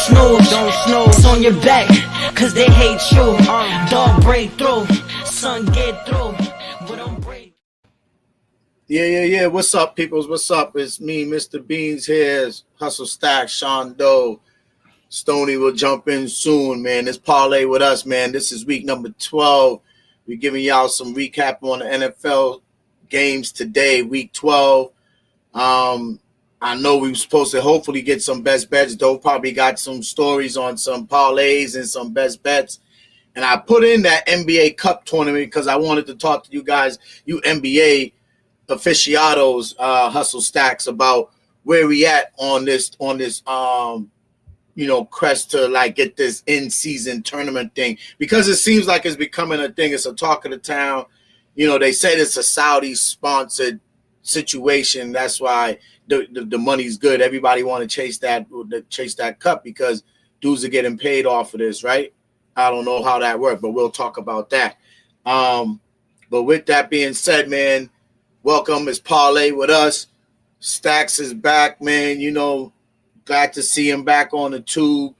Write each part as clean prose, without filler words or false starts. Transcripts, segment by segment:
snooze on your back, cause they hate you. Dog break through, son get through, but don't break. Yeah. What's up, peoples? What's up? It's me, Mr. Beans here. Hustle Stack, Sean Doe. Stoney will jump in soon, man. It's Parlay with us, man. This is week number 12. We're giving y'all some recap on the NFL games today, week 12. I know we were supposed to hopefully get some best bets. Doe probably got some stories on some parlays and some best bets. And I put in that NBA Cup tournament because I wanted to talk to you guys, you NBA aficionados, Hustle Stacks, about where we at on this crest to like get this in-season tournament thing, because it seems like it's becoming a thing. It's a talk of the town. They said it's a Saudi-sponsored situation. That's why the money's good. Everybody want to chase that cup because dudes are getting paid off of this, right? I don't know how that works, but we'll talk about that. But with that being said, man, welcome. It's Parlay with us. Stacks is back, man. Glad to see him back on the tube.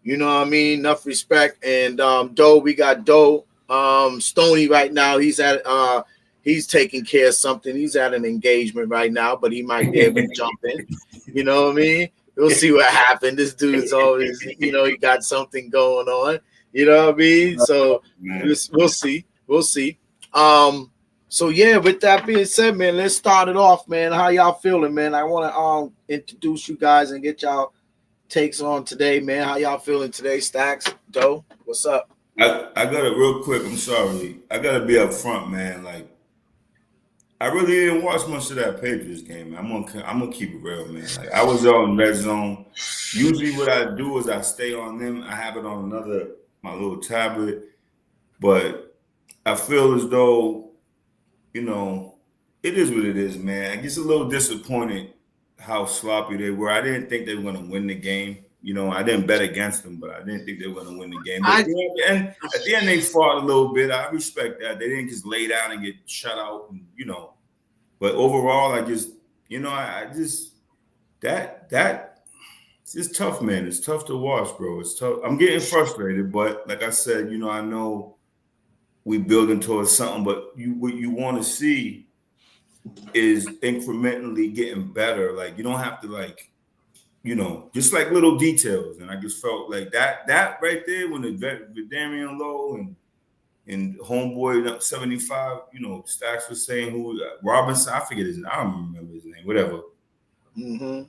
You know what I mean? Enough respect. And Doe, we got Doe. Stoney right now, he's taking care of something. He's at an engagement right now, but he might be able to jump in. You know what I mean? We'll see what happens. This dude's always, he got something going on. You know what I mean? So we'll see. We'll see. So yeah, with that being said, man, let's start it off, man. How y'all feeling, man? I want to introduce you guys and get y'all takes on today, man. How y'all feeling today, Stacks? Doe, what's up? I got it real quick. I'm sorry. I got to be up front, man. Like, I really didn't watch much of that Patriots game, man. I'm gonna keep it real, man. Like, I was on red zone. Usually what I do is I stay on them. I have it on my little tablet. But I feel as though, it is what it is, man. I get a little disappointed how sloppy they were. I didn't think they were going to win the game. I didn't bet against them, but I didn't think they were going to win the game. But at the end, they fought a little bit. I respect that. They didn't just lay down and get shut out, But overall, it's tough, man. It's tough to watch, bro. It's tough. I'm getting frustrated, but like I said, I know we building towards something, but what you want to see is incrementally getting better. Like, you don't have to just like little details. And I just felt like that right there when the Damian Lowe and homeboy 75, Stacks was saying who Robinson, I forget his name. I don't remember his name, whatever. Mm-hmm.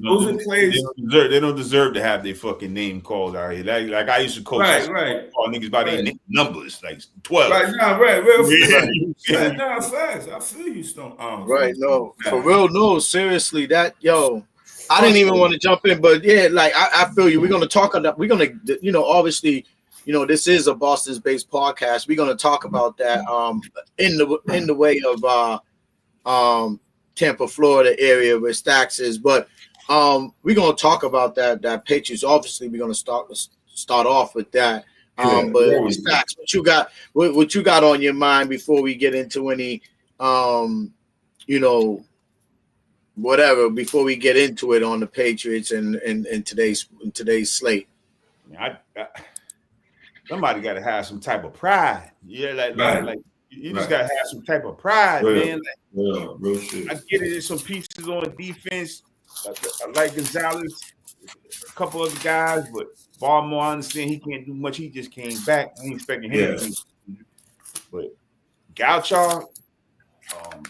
Those are plays. They don't deserve to have their fucking name called out here. Like I used to coach. Right. Call niggas by their numbers, like 12. Right. Nah, facts. I feel you, Stone. Right. No, for real. No, seriously. I didn't even want to jump in, but yeah, like I feel you. We're gonna talk about. We're gonna, obviously, this is a Boston-based podcast. We're gonna talk about that. In the way of Tampa, Florida area where Stacks is, but we're gonna talk about that Patriots. Obviously, we're gonna start off with that. But Stacks, what you got on your mind before we get into any whatever, before we get into it on the Patriots and today's slate? Somebody got to have some type of pride. Yeah, like you just got to have some type of pride, man. Real shit. I get it. There's some pieces on the defense. I like Gonzalez, a couple other guys, but Baltimore, I understand he can't do much. He just came back. I ain't expecting him to do. But Gaucho,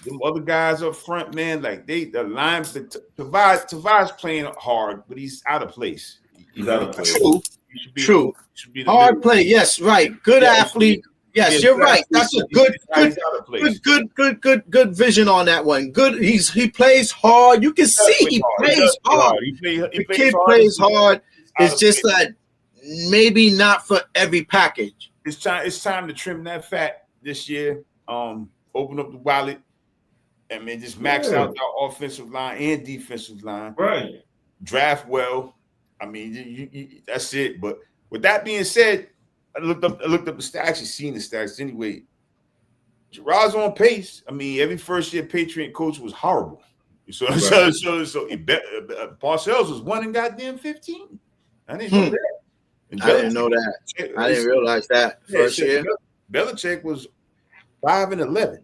them other guys up front, man, like the line. Tavares playing hard, but he's out of place. He's out of place. True. Hard play. Yes, right. Good athlete. Yes, you're right. That's a good vision on that one. Good. He plays hard. You can see he plays hard. The kid plays hard. It's just that maybe not for every package. It's time to trim that fat this year. Open up the wallet and man, just max out our offensive line and defensive line. Right. Draft well. I mean, you that's it. But with that being said, I looked up the stats. You've seen the stats anyway. Gerard's on pace. I mean, every first year Patriot coach was horrible. So Parcells was 1 and goddamn 15. I didn't know that. And I didn't know that. I didn't realize that first year. Belichick was 5-11.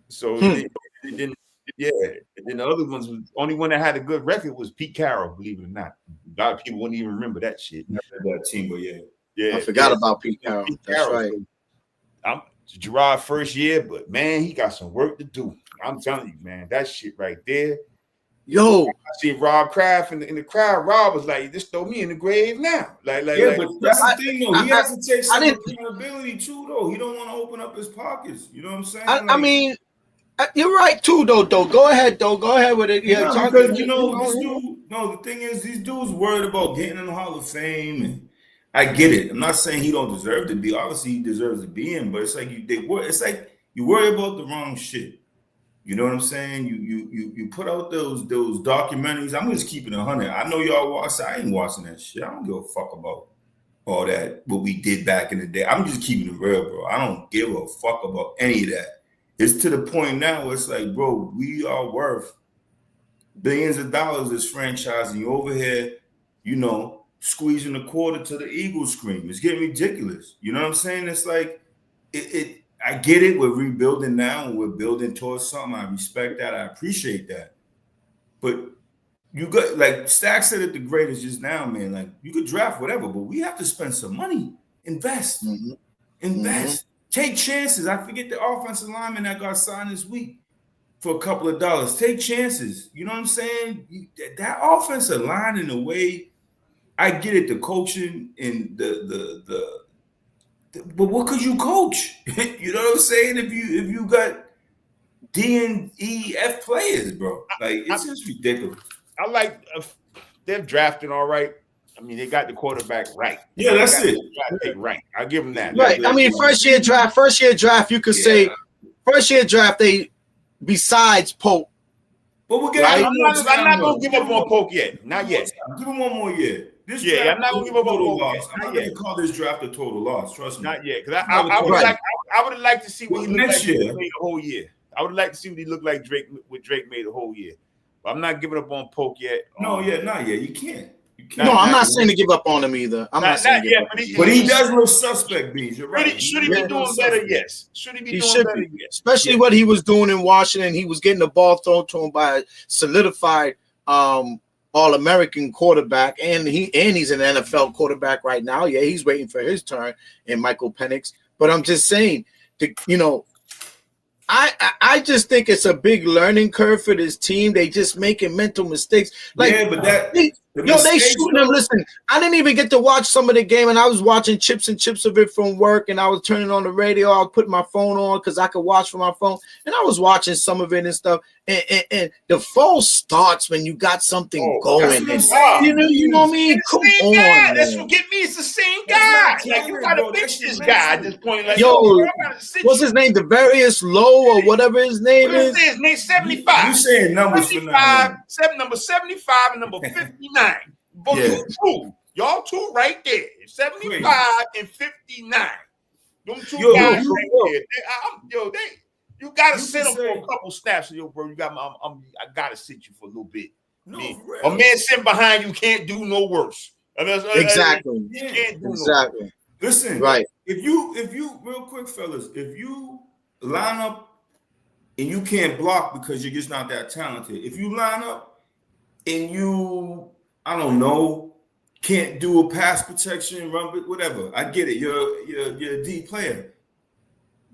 So it didn't. Yeah, and then the other ones was only one that had a good record was Pete Carroll. Believe it or not, a lot of people wouldn't even remember that shit. That team, but I forgot about Pete Carroll. That's right. I'm Gerard first year, but man, he got some work to do. I'm telling you, man, that shit right there. Yo, I see Rob Kraft in the crowd. Rob was like, "Just throw me in the grave now." But that's the thing, though. He has to take some accountability too, though. He don't want to open up his pockets. You know what I'm saying? I mean. You're right too, though. Go ahead, though. Go ahead with it. Yeah, because this dude. No, the thing is, these dudes worried about getting in the Hall of Fame, and I get it. I'm not saying he don't deserve to be. Obviously, he deserves to be in, but it's like it's like you worry about the wrong shit. You know what I'm saying? You put out those documentaries. I'm just keeping 100. I know y'all watch. I ain't watching that shit. I don't give a fuck about all that. What we did back in the day. I'm just keeping it real, bro. I don't give a fuck about any of that. It's to the point now where it's like, bro, we are worth billions of dollars as franchise, and you over here, squeezing a quarter to the Eagles scream. It's getting ridiculous. You know what I'm saying? It's like, I get it. We're rebuilding now, and we're building towards something. I respect that. I appreciate that. But you got, like Stack said it the greatest just now, man. Like, you could draft whatever, but we have to spend some money. Invest. Take chances. I forget the offensive lineman that got signed this week for a couple of dollars. Take chances. You know what I'm saying? That offensive line, in a way, I get it. The coaching and but what could you coach? You know what I'm saying? If you got D and E, F players, bro, like it's just ridiculous. I like they're drafting all right. I mean, they got the quarterback right. Yeah, that's it. Right. I'll give them that. Right. I mean, first year draft, you could say first year draft, they besides Pope. But we're getting I'm not gonna give up on Pope yet. Not yet. Give him one more year. I'm not gonna give up on Pope loss. I'm not gonna call this draft a total loss. Trust me. Not yet. Because I would have liked to see what he looked like Drake made the whole year. I would like to see what he looked like Drake made the whole year. But I'm not giving up on Pope yet. Not yet. You can't. I'm not saying to give up on him either. I'm not saying yet, but he does look suspect, Beans. You're right. Should he be doing better? Yes. Should he be doing better? Yes. Especially what he was doing in Washington. He was getting the ball thrown to him by a solidified All-American quarterback, and he's an NFL quarterback right now. Yeah, he's waiting for his turn in Michael Penix. But I'm just saying, I just think it's a big learning curve for this team. They just making mental mistakes. Like, they shooting them. Listen, I didn't even get to watch some of the game, and I was watching chips of it from work, and I was turning on the radio. I was putting my phone on because I could watch from my phone, and I was watching some of it and stuff. And the false starts when you got something going. You know what I mean? Come on, man. That's what get me. It's the same guy. Like, you gotta fix this guy at this point. Like, what's his name? Devarius Lowe or whatever his name is. His name 75. You saying numbers 75, number 75 and number 59. Y'all two right there. 75 and 59. Them two guys right there. You gotta sit him for a couple snaps, bro. I gotta sit you for a little bit. A man sitting behind you can't do no worse. Exactly. Exactly. Listen, right. If you real quick, fellas, if you line up and you can't block because you're just not that talented, if you line up and you, I don't know, can't do a pass protection, run, whatever, I get it. You're a D player.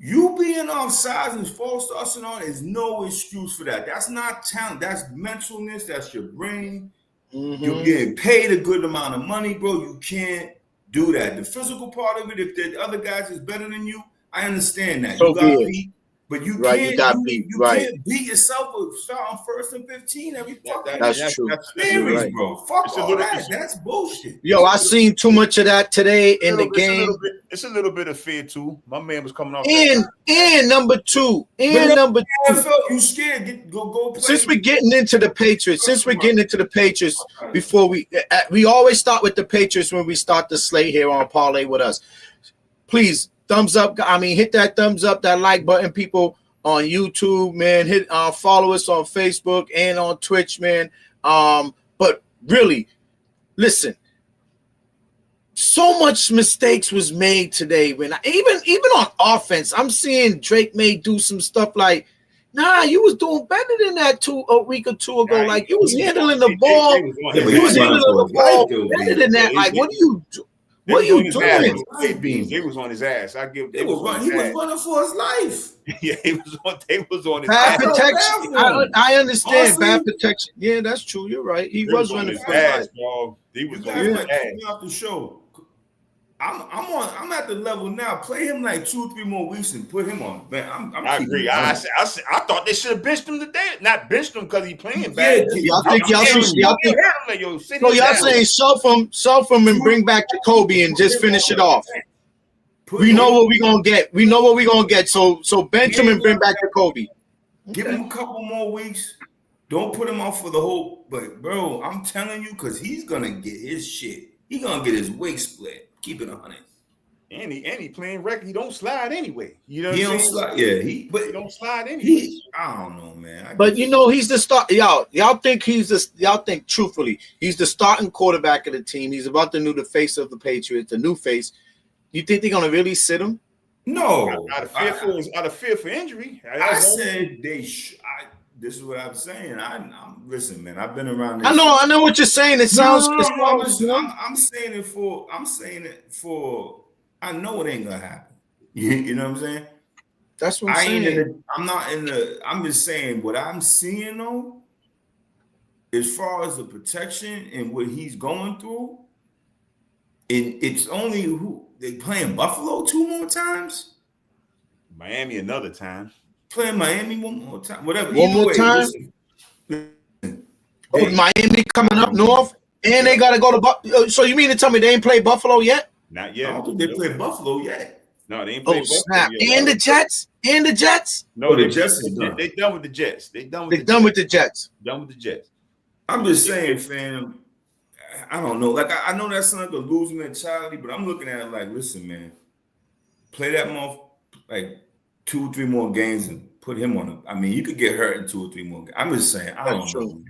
You being offsides and false starts and all is no excuse for that. That's not talent. That's mentalness. That's your brain. Mm-hmm. You're getting paid a good amount of money, bro. You can't do that. The physical part of it, if the other guys is better than you, I understand that. You got beat, but you can't beat yourself with starting first and 15 every fucking. That's true. Series, bro. Fuck all that. That's bullshit. Yo, I seen too much of that today in the game. It's a little bit of fear too. My man was coming off. And number two. You scared? Go play. Since we're getting into the Patriots, before we always start with the Patriots when we start the slate here on Parlay with us. Please, thumbs up. I mean, hit that thumbs up, that like button, people on YouTube, man. Hit follow us on Facebook and on Twitch, man. But really, listen. so much mistakes was made today. When even on offense, I'm seeing Drake May do some stuff like, nah, you was doing better than that a week or two ago. Like you was handling the ball. You was handling the ball better than that. Like, what are you doing? What are you doing? They was on his ass. He was running for his life. Yeah, they was on his bad ass. protection. I understand bad protection. Yeah, that's true. You're right. He was running for his life. He was on his ass. Off the show. I'm at the level now. Play him like 2-3 more weeks and put him on. Man, I agree. I thought they should have benched him today. Not benched him because he playing bad. Y'all saying shelf him and bring back Jacoby and just finish it off. We know what we're gonna get. We know what we're gonna get. So bench him and bring back Jacoby. Give him a couple more weeks. Don't put him off for the whole. But bro, I'm telling you, because he's gonna get his shit. He's gonna get his wig split. Keep it 100. And he playing record. He don't slide anyway. You know what I'm saying? Slide. Yeah, he don't slide anyway. I don't know, man. But you know, he's the start. Y'all think y'all think truthfully, he's the starting quarterback of the team. He's about to do the face of the Patriots, the new face. You think they're gonna really sit him? No. Out of fear for injury. I said they this is what I'm saying. I'm listen, man. I've been around this. I know what you're saying. It sounds. I'm saying it for. I know it ain't gonna happen. You know what I'm saying? That's what I'm saying. I'm just saying what I'm seeing though. As far as the protection and what he's going through, it's only who they playing Buffalo 2 more times. Miami another time. Playing Miami one more time, whatever. One more time. Miami coming up north, and they gotta go to. So you mean to tell me they ain't played Buffalo yet? Not yet. I don't think they played Buffalo yet. No, they ain't played Buffalo snap! Yet. And the Jets. No, the Jets is done. They done with the Jets. They're done with the Jets. Done with the Jets. I'm just saying, fam. I don't know. Like I know that sounds like a losing mentality, but I'm looking at it like, listen, man, play that month like 2-3 more games and put him on it. I mean, you could get hurt in 2 or 3 more games. I'm just saying, I don't know.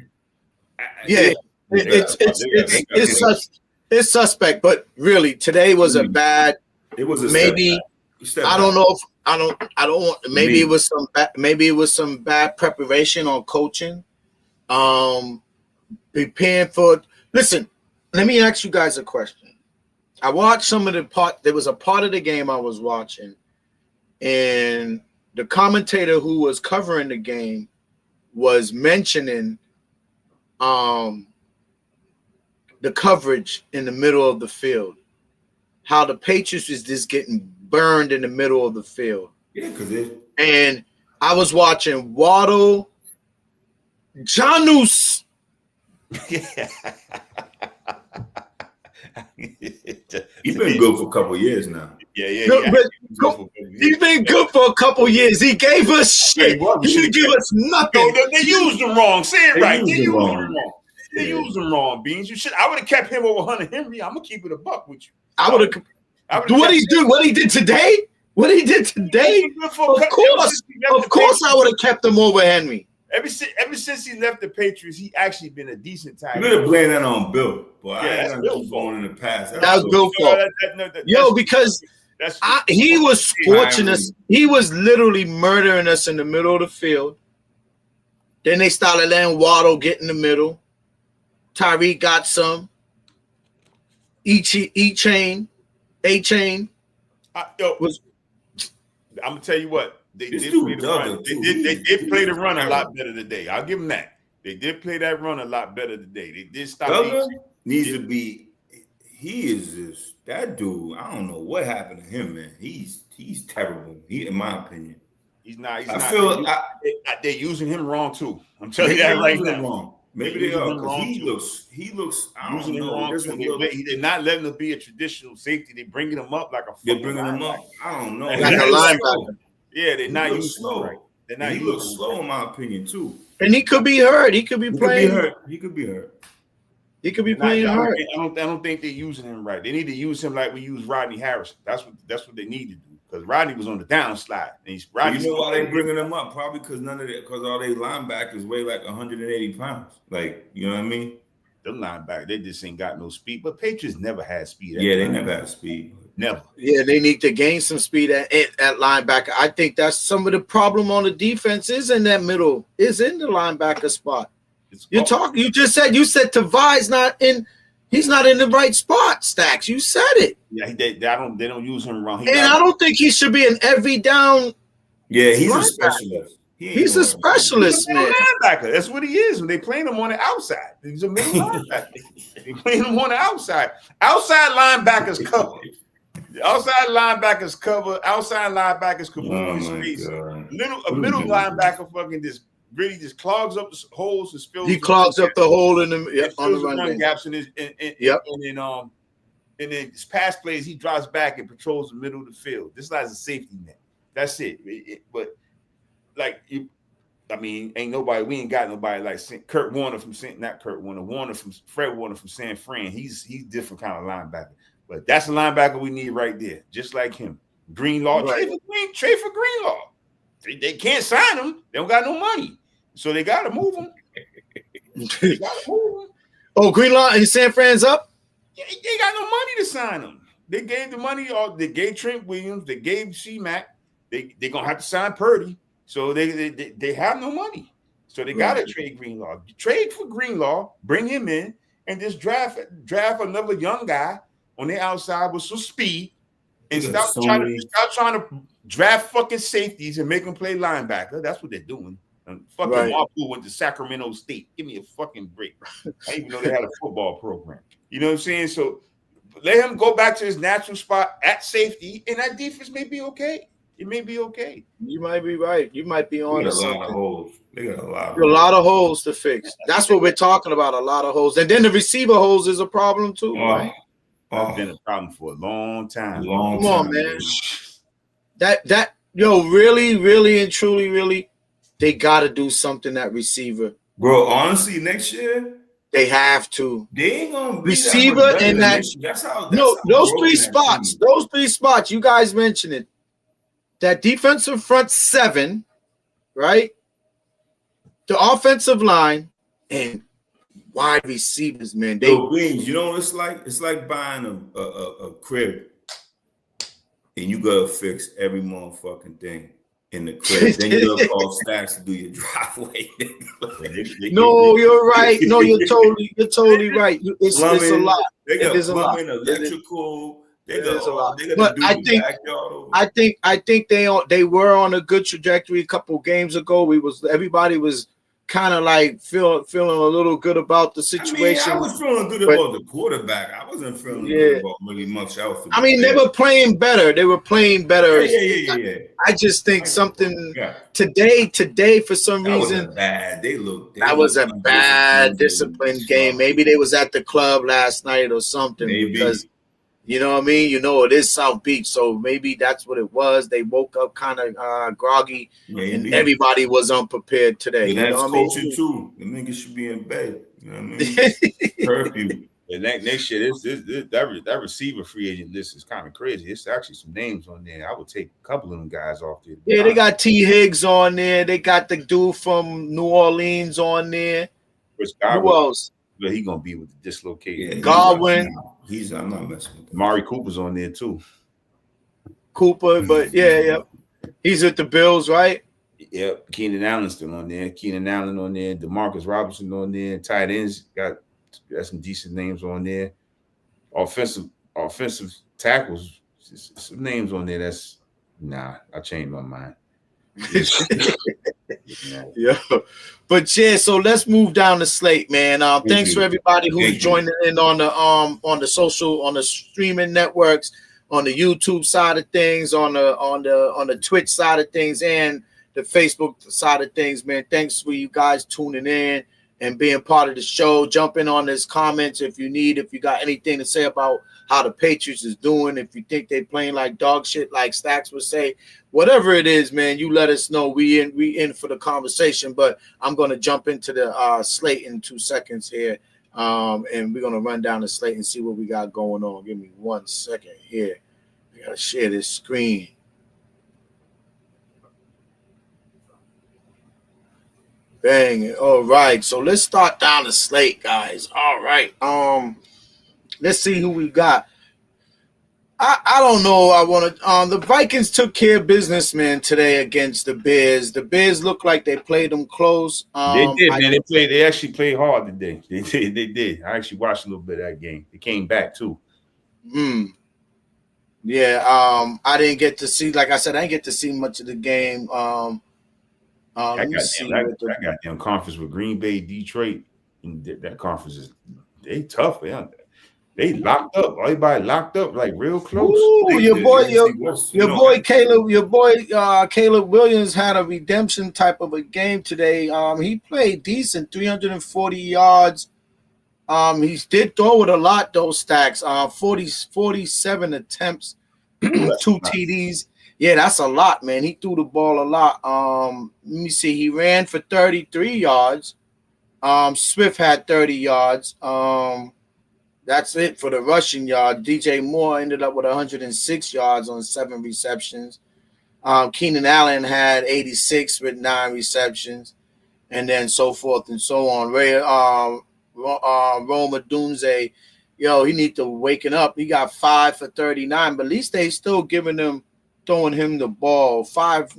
It's suspect, but really today was a bad. It was a maybe. I don't know if I don't want. Maybe it was some bad preparation on coaching. Preparing for. Listen, let me ask you guys a question. I watched some of the part. There was a part of the game I was watching, and the commentator who was covering the game was mentioning the coverage in the middle of the field, how the Patriots was just getting burned in the middle of the field. Yeah, and I was watching Waddle, Janus. Yeah. He's been good for a couple of years now. Yeah. He's been good for a couple of years. He gave us shit. He didn't give us nothing. They used him wrong. Say it right. They used him wrong. They used him wrong, Beans. I would have kept him over Hunter Henry. I'm gonna keep it a buck with you. I would have. What he do? What he did today? What he did today? Of course, I would have kept him over Henry. Ever since he left the Patriots, he actually been a decent tight end. You better blame that on Bill. Boy, I keep going in the past. That was Bill's fault. Because he was scorching us. He was literally murdering us in the middle of the field. Then they started letting Waddle get in the middle. Tyreek got some. A-chain. I'm gonna tell you what. They did play the run. They did play the run a lot better today. I'll give them that. They did play that run a lot better today. They did stop. Needs to be. He is just that dude. I don't know what happened to him, man. He's terrible. In my opinion, he's not. I feel they're using him wrong too. I'm telling you that right now. Wrong. Maybe they are. He looks. I don't know. They're not letting him be a traditional safety. They're bringing him up like a. They're bringing him up. I don't know. Like a linebacker. Yeah, they're not using him right. They're not. He looks slow, in my opinion, too. And he could be hurt. He could be playing. He could be hurt. He could be playing hurt. I don't think they're using him right. They need to use him like we use Rodney Harrison. That's what they need to do. Because Rodney was on the downslide. And you know why they bringing him up? Probably because all their linebackers weigh like 180 pounds. Like, you know what I mean? Them linebackers, they just ain't got no speed. But Patriots never had speed. Yeah, they never had speed. Never. Yeah, they need to gain some speed at linebacker. I think that's some of the problem on the defense is in that middle, is in the linebacker spot. You just said Tavai's not in. He's not in the right spot, Stacks. You said it. Yeah, they don't use him wrong. I don't think he should be an every down. Yeah, he's a specialist. He's a specialist, man. Linebacker. That's what he is. When they playing him on the outside, he's a middle linebacker. They playing him on the outside. Outside linebackers cover. Outside linebackers cover. Outside linebackers can move his space. A middle linebacker fucking just clogs up the holes and spills. He clogs up the hole in the on the run gaps and then his pass plays, he drops back and patrols the middle of the field. This guy's a safety net. That's it. But ain't nobody. We ain't got nobody like Kurt Warner from Fred Warner from San Fran. He's different kind of linebacker. But that's the linebacker we need right there, just like him. Greenlaw, right. Trade for Greenlaw. They can't sign him. They don't got no money, so they got to move him. Oh, Greenlaw and San Fran's up. Yeah, they got no money to sign him. They gave the money. They gave Trent Williams. They gave C-Mac. They gonna have to sign Purdy. So they have no money. So they got to trade Greenlaw. Trade for Greenlaw, bring him in, and just draft another young guy on the outside with some speed, and stop trying to draft fucking safeties and make them play linebacker. That's what they're doing. And fucking Marple went to Sacramento State. Give me a fucking break. I even know they had a football program. You know what I'm saying? So let him go back to his natural spot at safety, and that defense may be okay. It may be okay. You might be right. You might be on to something. They got a lot of holes to fix. That's what we're talking about. A lot of holes, and then the receiver holes is a problem too, right? That's been a problem for a long time. Come on, man. Really and truly, really, they got to do something at receiver, bro. Honestly, next year they have to. They ain't gonna be receiver and that. Those three spots. Those three spots. You guys mentioned it. That defensive front seven, right? The offensive line and wide receivers, man. Beans, you know what it's like? It's like buying a crib and you gotta fix every motherfucking thing in the crib. Then you gotta call Stacks to do your driveway. No, you're right. No, you're totally right. It's a lot. They got plumbing, electrical. There's a lot. But I think they were on a good trajectory a couple games ago. Everybody was kind of like feeling a little good about the situation. I was feeling good about the quarterback. I wasn't feeling good about really much else. They were playing better. Yeah. I just think something today for some reason that was a bad disciplined game. Maybe they was at the club last night or something. Because you know what I mean? You know, it is South Beach, so maybe that's what it was. They woke up kind of groggy, and everybody was unprepared today. And that's coaching too. The niggas should be in bed. You know what I mean? Curfew. And next year, that receiver free agent list is kind of crazy. It's actually some names on there. I would take a couple of them guys off there. Yeah, they got T. Higgs on there. They got the dude from New Orleans on there. Who else? But he gonna be with the dislocated. Yeah, Godwin. I'm not messing with that. Mari Cooper's on there too. But he's at the Bills, right? Yep. Keenan Allen's still on there. Keenan Allen on there. DeMarcus Robinson on there. Tight ends got some decent names on there. Offensive tackles, some names on there. I changed my mind. Yeah, but so let's move down the slate, man. Thanks for everybody who's joining in on the streaming networks, on the YouTube side of things, on the Twitch side of things, and the Facebook side of things, man. Thanks for you guys tuning in and being part of the show. Jump in on this comments if you got anything to say about how the Patriots is doing, if you think they playing like dog shit, like Stacks would say. Whatever it is, man, you let us know. We in for the conversation, but I'm going to jump into the slate in 2 seconds here, and we're going to run down the slate and see what we got going on. Give me 1 second here. I got to share this screen. Bang. All right. So let's start down the slate, guys. All right. Let's see who we got. I don't know. I want to. The Vikings took care of business, man, today against the Bears. The Bears look like they played them close. They did, man. They actually played hard today. They did. I actually watched a little bit of that game. They came back too. Yeah. I didn't get to see. Like I said, I didn't get to see much of the game. Let me see. That goddamn conference with Green Bay, Detroit, and that conference they tough, man. They locked up. Everybody locked up like real close. Ooh, your boy Caleb Williams had a redemption type of a game today. He played decent, 340 yards. He did throw it a lot, those stacks. 47 attempts, 2 TDs. Yeah, that's a lot, man. He threw the ball a lot. Let me see. He ran for 33 yards. Swift had 30 yards. That's it for the rushing yard. DJ Moore ended up with 106 yards on 7 receptions. Keenan Allen had 86 with 9 receptions, and then so forth and so on. Roma Dunze, he need to waken up. He got 5 for 39, but at least they still throwing him the ball. 5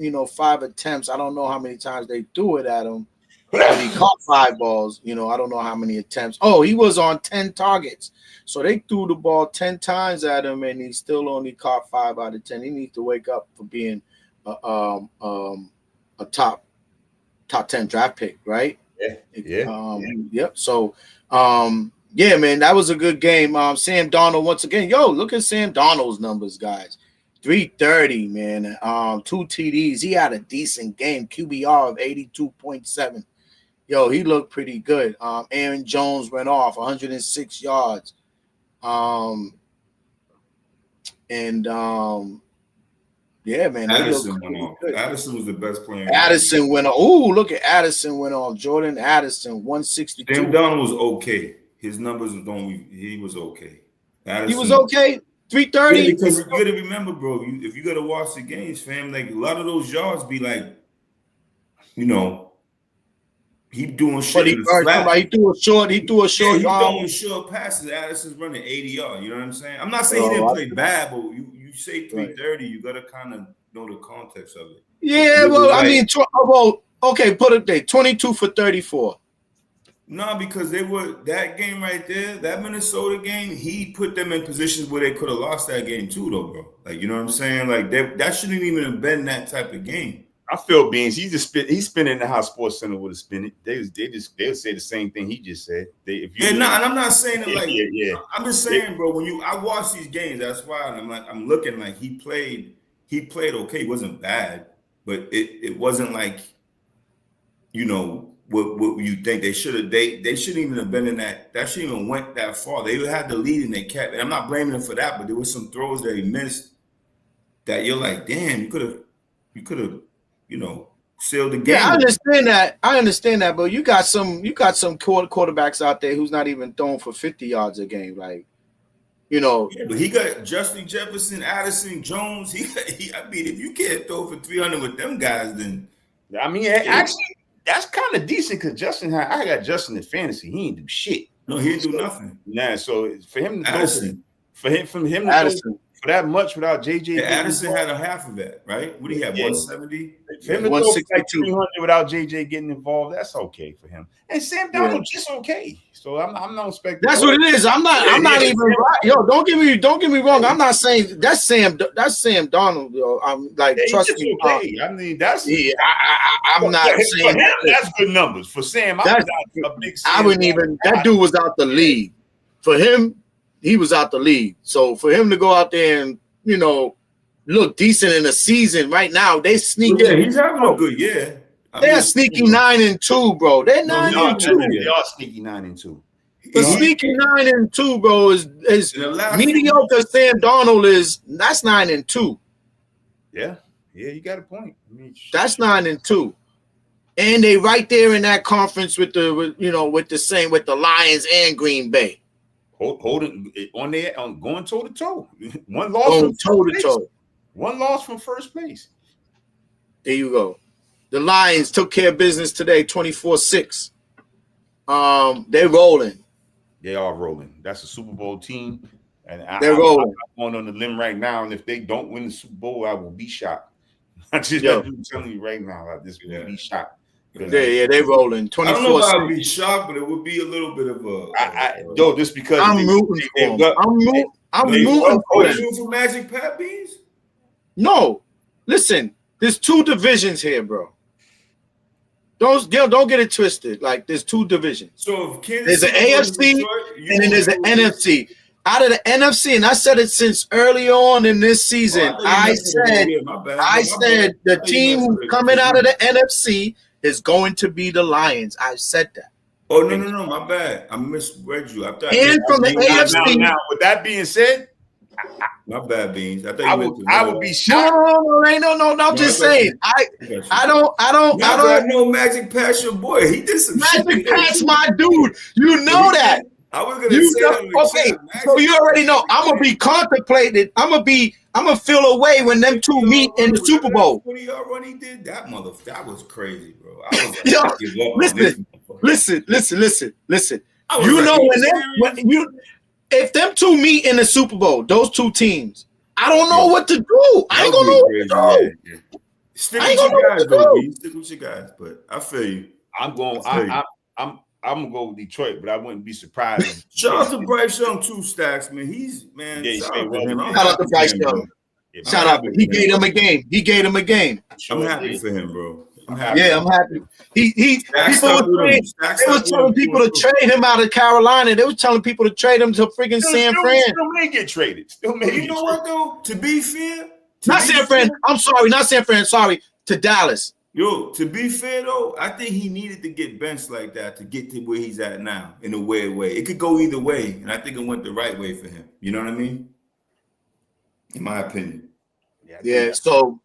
attempts. I don't know how many times they threw it at him. But he caught 5 balls. I don't know how many attempts. Oh, he was on 10 targets. So they threw the ball 10 times at him, and he still only caught 5 out of 10. He needs to wake up for being a top 10 draft pick, right? Yeah. Yep. So, yeah, man, that was a good game. Sam Darnold once again. Look at Sam Darnold's numbers, guys. 330, man. 2 TDs. He had a decent game. QBR of 82.7. He looked pretty good. Aaron Jones went off 106 yards. Yeah, man. Addison went off. Addison was the best player. Addison went off. Ooh, look at Addison went off. Jordan Addison, 162. Sam Darnold was okay. His numbers he was okay. Addison, he was okay. 330. Yeah, because you got to remember, bro. If you got to watch the games, fam, like a lot of those yards be like, he doing shit. He threw a short. He threw a short. Yeah, he throwing short passes. Addison's running 80 yards. You know what I'm saying? I'm not saying he didn't play bad, but you say 330, you got to kind of know the context of it. Yeah, okay, put it there. 22 for 34. No, because that game right there, that Minnesota game, he put them in positions where they could have lost that game too, though, bro. Like, you know what I'm saying? Like that shouldn't even have been that type of game. I feel Beans. He's spinning the house Sports Center with a spin. They'll say the same thing he just said. And I'm not saying it like I'm just saying, bro. When I watch these games, that's why I'm looking like he played okay. It wasn't bad, but it wasn't like what you think they should have. They shouldn't even have been in that. That shouldn't even went that far. They had the lead and they kept. And I'm not blaming them for that, but there was some throws that he missed that you're like, damn, you could have. Seal the game. Yeah, I understand that, but you got some quarterbacks out there who's not even throwing for 50 yards a game, like, Yeah, but he got Justin Jefferson, Addison, Jones. I mean, if you can't throw for 300 with them guys, then actually, that's kind of decent because I got Justin in fantasy. He ain't do shit. No, he didn't do nothing. Nah, so for him to Addison. For him to Addison. For that much without JJ. Yeah, Addison had a half of that, right? What do you have? 170? For him to throw like 300 without JJ getting involved, that's okay for him. And Sam Darnold just okay. So I'm not expecting. That's what it is. I'm not even. Don't get me wrong. I'm not saying that's Sam Darnold. Yo, I'm like, trust me. Okay. I mean, that's I'm not saying for him, that's good numbers. For Sam, I'm not a big Sam. I wouldn't even. That dude was out the league. For him, he was out the league. So for him to go out there and look decent in a season right now, they sneaking. Yeah, he's having a good year. They're sneaky 9-2, bro. They're 9-2. They are sneaky 9-2. But sneaky 9-2, bro, is mediocre. Sam Darnold that's 9-2. Yeah, you got a point. That's 9-2, and they right there in that conference with the Lions and Green Bay. Holding on there, going toe to toe. One loss from toe to toe. One loss from first place. There you go. The Lions took care of business today, 24-6. They're rolling. They are rolling. That's a Super Bowl team, and They're rolling. I'm going on the limb right now. And if they don't win the Super Bowl, I will be shocked. I'm telling you right now, I just will be shocked. They're rolling. 24-6. I don't know if I would be shocked, but it would be a little bit of a. Just because I'm rooting for them. I'm rooting for them. For Magic Pat Beans? No, listen. There's two divisions here, bro. Don't get it twisted. Like there's two divisions. So if there's an AFC and then there's an NFC. Out of the NFC, and I said it since early on in this season. I said the team who's coming out of the NFC is going to be the Lions. I said that. Oh no, my bad. I misread you. I thought. And from the AFC. Now, with that being said, my bad, Beans. I would be shocked. No. I'm just saying. I know Magic Pat's your boy. He did some Magic Pat's my dude. You know that. I was gonna say okay, so you already know. I'm gonna be contemplated. I'm gonna feel away when them two meet in the Super Bowl. When he did that, that was crazy, bro. Listen. You know if them two meet in the Super Bowl, those two teams, I don't know what to do. I ain't gonna know what to do. Stick with your guys, but I feel you. I'm gonna go with Detroit, but I wouldn't be surprised. Shout out to Bryce Young too, Stacks, man. Shout out to Bryce Young. Shout out. He gave him a game. I'm happy for him, bro. I'm happy. Yeah, I'm happy. They was telling people to trade him out of Carolina. They was telling people to trade him to freaking San Fran. Still may get traded. You know what though? To be fair, San Fran. I'm sorry, not San Fran. Sorry, to Dallas. Yo, to be fair though, I think he needed to get benched like that to get to where he's at now in a weird way. It could go either way, and I think it went the right way for him. You know what I mean? In my opinion. Yeah. So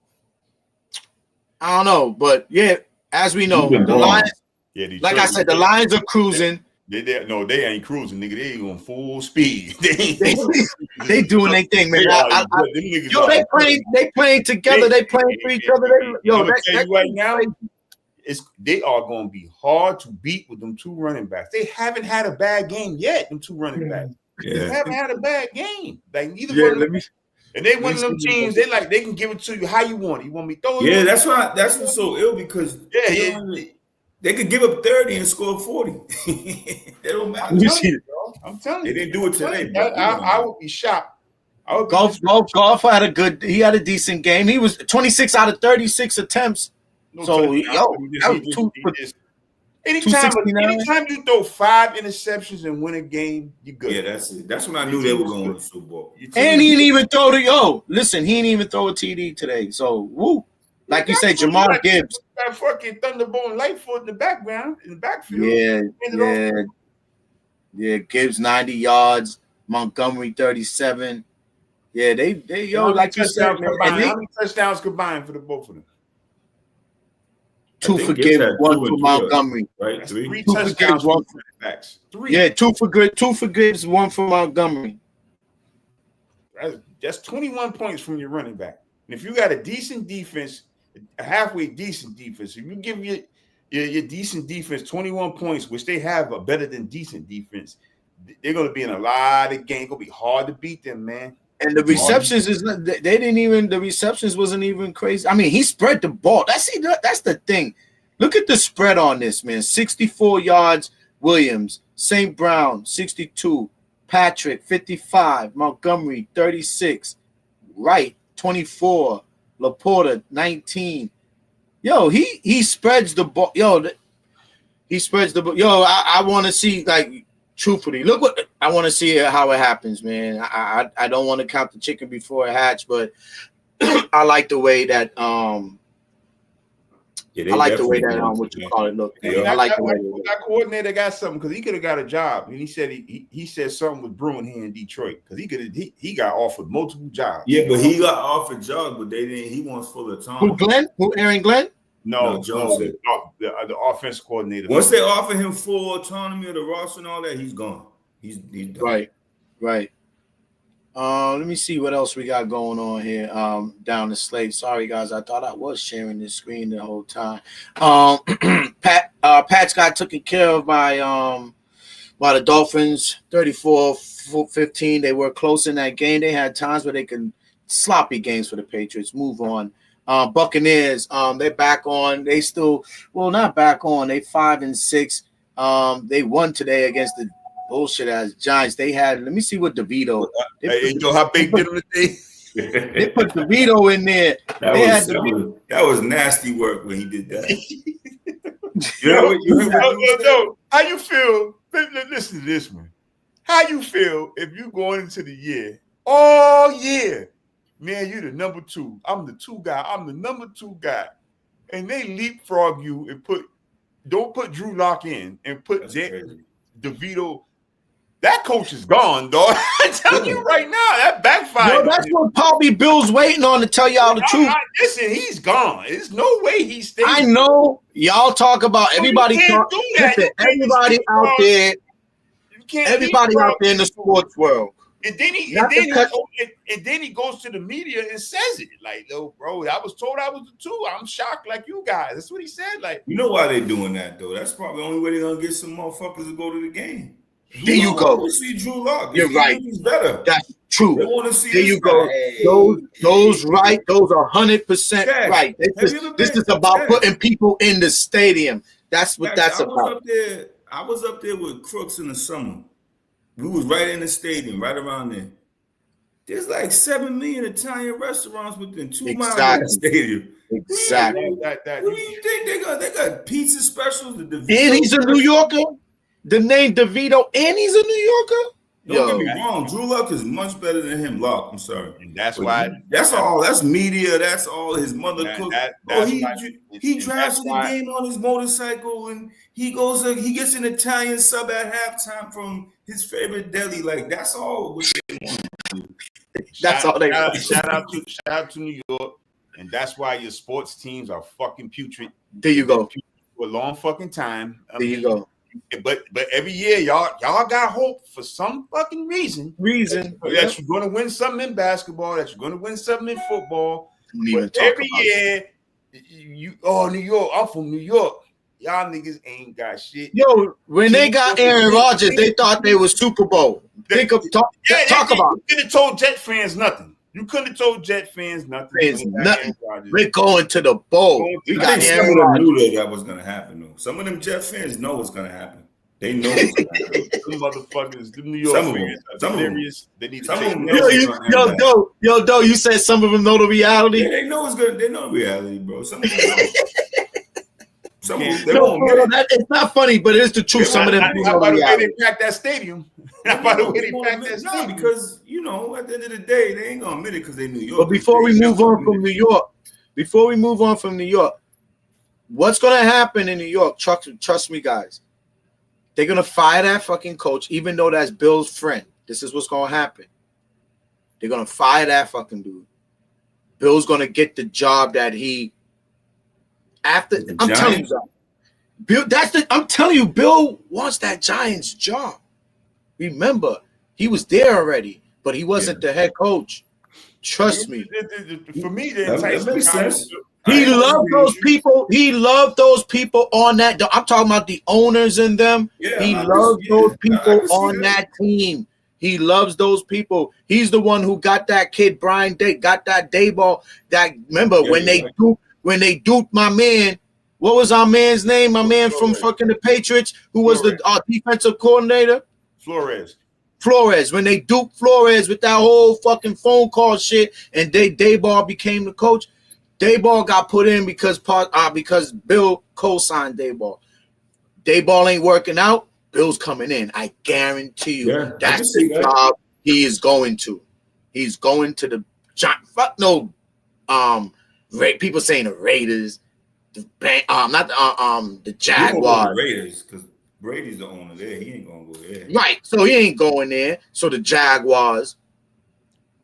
I don't know, but yeah, as we know, the Lions. Yeah, like I said, the Lions are cruising. They ain't cruising, nigga. They on full speed. They doing their thing, man. They playing together. They playing for each other. Right now, they are going to be hard to beat with them two running backs. They haven't had a bad game yet. Them two running backs. They haven't had a bad game. Like neither one of them. And they one of them teams. They can give it to you how you want it. You want me to throw it? Yeah, that's what's so ill because they could give up 30 and score 40. They don't matter. I'm telling you. They didn't do it today. I would be shocked. Golf had a decent game. He was 26 out of 36 attempts. Anytime you throw 5 interceptions and win a game, you good. Yeah, that's it. That's when I knew they were going to the Super Bowl. And he didn't even throw he didn't even throw a TD today. So woo. Like you said, Jamar Gibbs. That fucking Thunderbolt and Lightfoot in the background, in the backfield. Yeah. Gibbs 90 yards, Montgomery 37. Yeah, they like you said, man. How many touchdowns combined for the both of them? 2 for Gibbs, 1 for Montgomery. Right, 3 touchdowns, 1 for the backs. 3. Yeah, 2 for Gibbs, 1 for Montgomery. That's 21 points from your running back. And if you got a decent defense, a halfway decent defense, if you give your decent defense 21 points, which they have a better than decent defense, they're going to be in a lot of games. It's going to be hard to beat them, man. And the receptions the receptions wasn't even crazy. I mean, he spread the ball. That's the thing. Look at the spread on this, man. 64 yards, Williams, St. Brown, 62, Patrick, 55, Montgomery, 36, Wright, 24, Laporta, 19. Yo, he spreads the ball. He spreads the ball. Yo, I want to see, like, truthfully, look what I want to see how it happens, man. I don't want to count the chicken before it hatch, but I like the way that what you call it. Look, I like the way that coordinator got something because he could have got a job, and he said he said something was brewing here in Detroit because he got offered multiple jobs. Yeah, but he got offered jobs, but they didn't. He wants full autonomy. Who Glenn? Who Aaron Glenn? No, the offense coordinator. Once they offer him full autonomy of the roster and all that, he's gone. He's done. Right. Let me see what else we got going on here. Down the slate. Sorry guys, I thought I was sharing this screen the whole time. Pats got taken care of by the Dolphins, 34-15. They were close in that game. They had times where they could sloppy games for the Patriots. Move on. Buccaneers, they're back on. They still, well, not back on. They 5-6. They won today against the bullshit ass Giants. They had, let me see what DeVito. Hey, Joe, how big did him today? They put DeVito in there. That was nasty work when he did that. Yo, how you feel? Listen to this, man. How you feel if you going into the year? Oh yeah, man, you the number 2. I'm the 2 guy. I'm the number 2 guy, and they leapfrog you and don't put Drew Lock in and put DeVito. That coach is gone, dog. I'm telling you right now, that backfired. Yo, that's what probably Bill's waiting on to tell y'all the truth. Listen, he's gone. There's no way he stays. I know y'all talk about everybody. Listen, everybody out there. Everybody out there in the sports world. And then he goes to the media and says it like, "Yo, bro, I was told I was the 2. I'm shocked like you guys." That's what he said. Like, you know why they're doing that though? That's probably the only way they're gonna get some motherfuckers to go to the game. There you go. Want to see Drew Lock. You're right. He's better. That's true. They want to see. There you go. Those right. Those are 100% right. This is about putting people in the stadium. That's what that's about. I was up there with Crooks in the summer. We was right in the stadium, right around there. There's like 7 million Italian restaurants within 2 miles of the stadium. Exactly. What do you think they got pizza specials? And he's a New Yorker. The name DeVito, and he's a New Yorker. Don't get me wrong. Drew Lock is much better than him. Lock, I'm sorry. And that's why. That's all. That's media. That's all his mother cooked. He drives to the game on his motorcycle, and he goes. He gets an Italian sub at halftime from his favorite deli. Like that's all. What they want to do. That's all they. Shout out to New York, and that's why your sports teams are fucking putrid. There you go. For a long fucking time. You go. But every year y'all got hope for some fucking reason that you're going to win something in basketball, that you're going to win something in football. But every year New York, I'm from New York. Y'all niggas ain't got shit. Yo, when they got Aaron Rodgers, they thought they was Super Bowl. Talk about it. You couldn't have told Jet fans nothing. We're going to the bowl. We got Aaron Rodgers. Knew that was going to happen, though. Some of them Jet fans know what's going to happen. They know what's going to happen. Some motherfuckers, the New York fans, are serious. They need to take Yo, you said some of them know the reality. Yeah, they know it's good. They know the reality, bro. Some of them know. It's not funny, but it's the truth. Some of them know the way they packed that stadium. By the way they packed that stadium. Because, at the end of the day, they ain't going to admit it because they New York. But before we move on from New York, what's going to happen in New York? Trust me, guys. They're going to fire that fucking coach, even though that's Bill's friend. This is what's going to happen. They're going to fire that fucking dude. Bill's going to get the job that he after. I'm telling you, Bill. I'm telling you, Bill wants that Giants job. Remember, he was there already, but he wasn't the head coach. Trust me. For me, that makes sense. He loved those people. He loved those people on that. I'm talking about the owners and them. Yeah, he loved those people on that team. He loves those people. He's the one who got that kid Brian Day, got that day ball. That remember when they duped my man. What was our man's name? My man from fucking the Patriots, who was the defensive coordinator. Flores. When they duped Flores with that whole fucking phone call shit, and Dayball became the coach. Dayball got put in because Bill co-signed Dayball. Dayball ain't working out. Bill's coming in. I guarantee you. Yeah, that's the job he is going to. He's going to the people saying the Raiders, the Jaguars. Raiders, because Brady's the owner there. He ain't gonna go there. Right. So he ain't going there. So the Jaguars,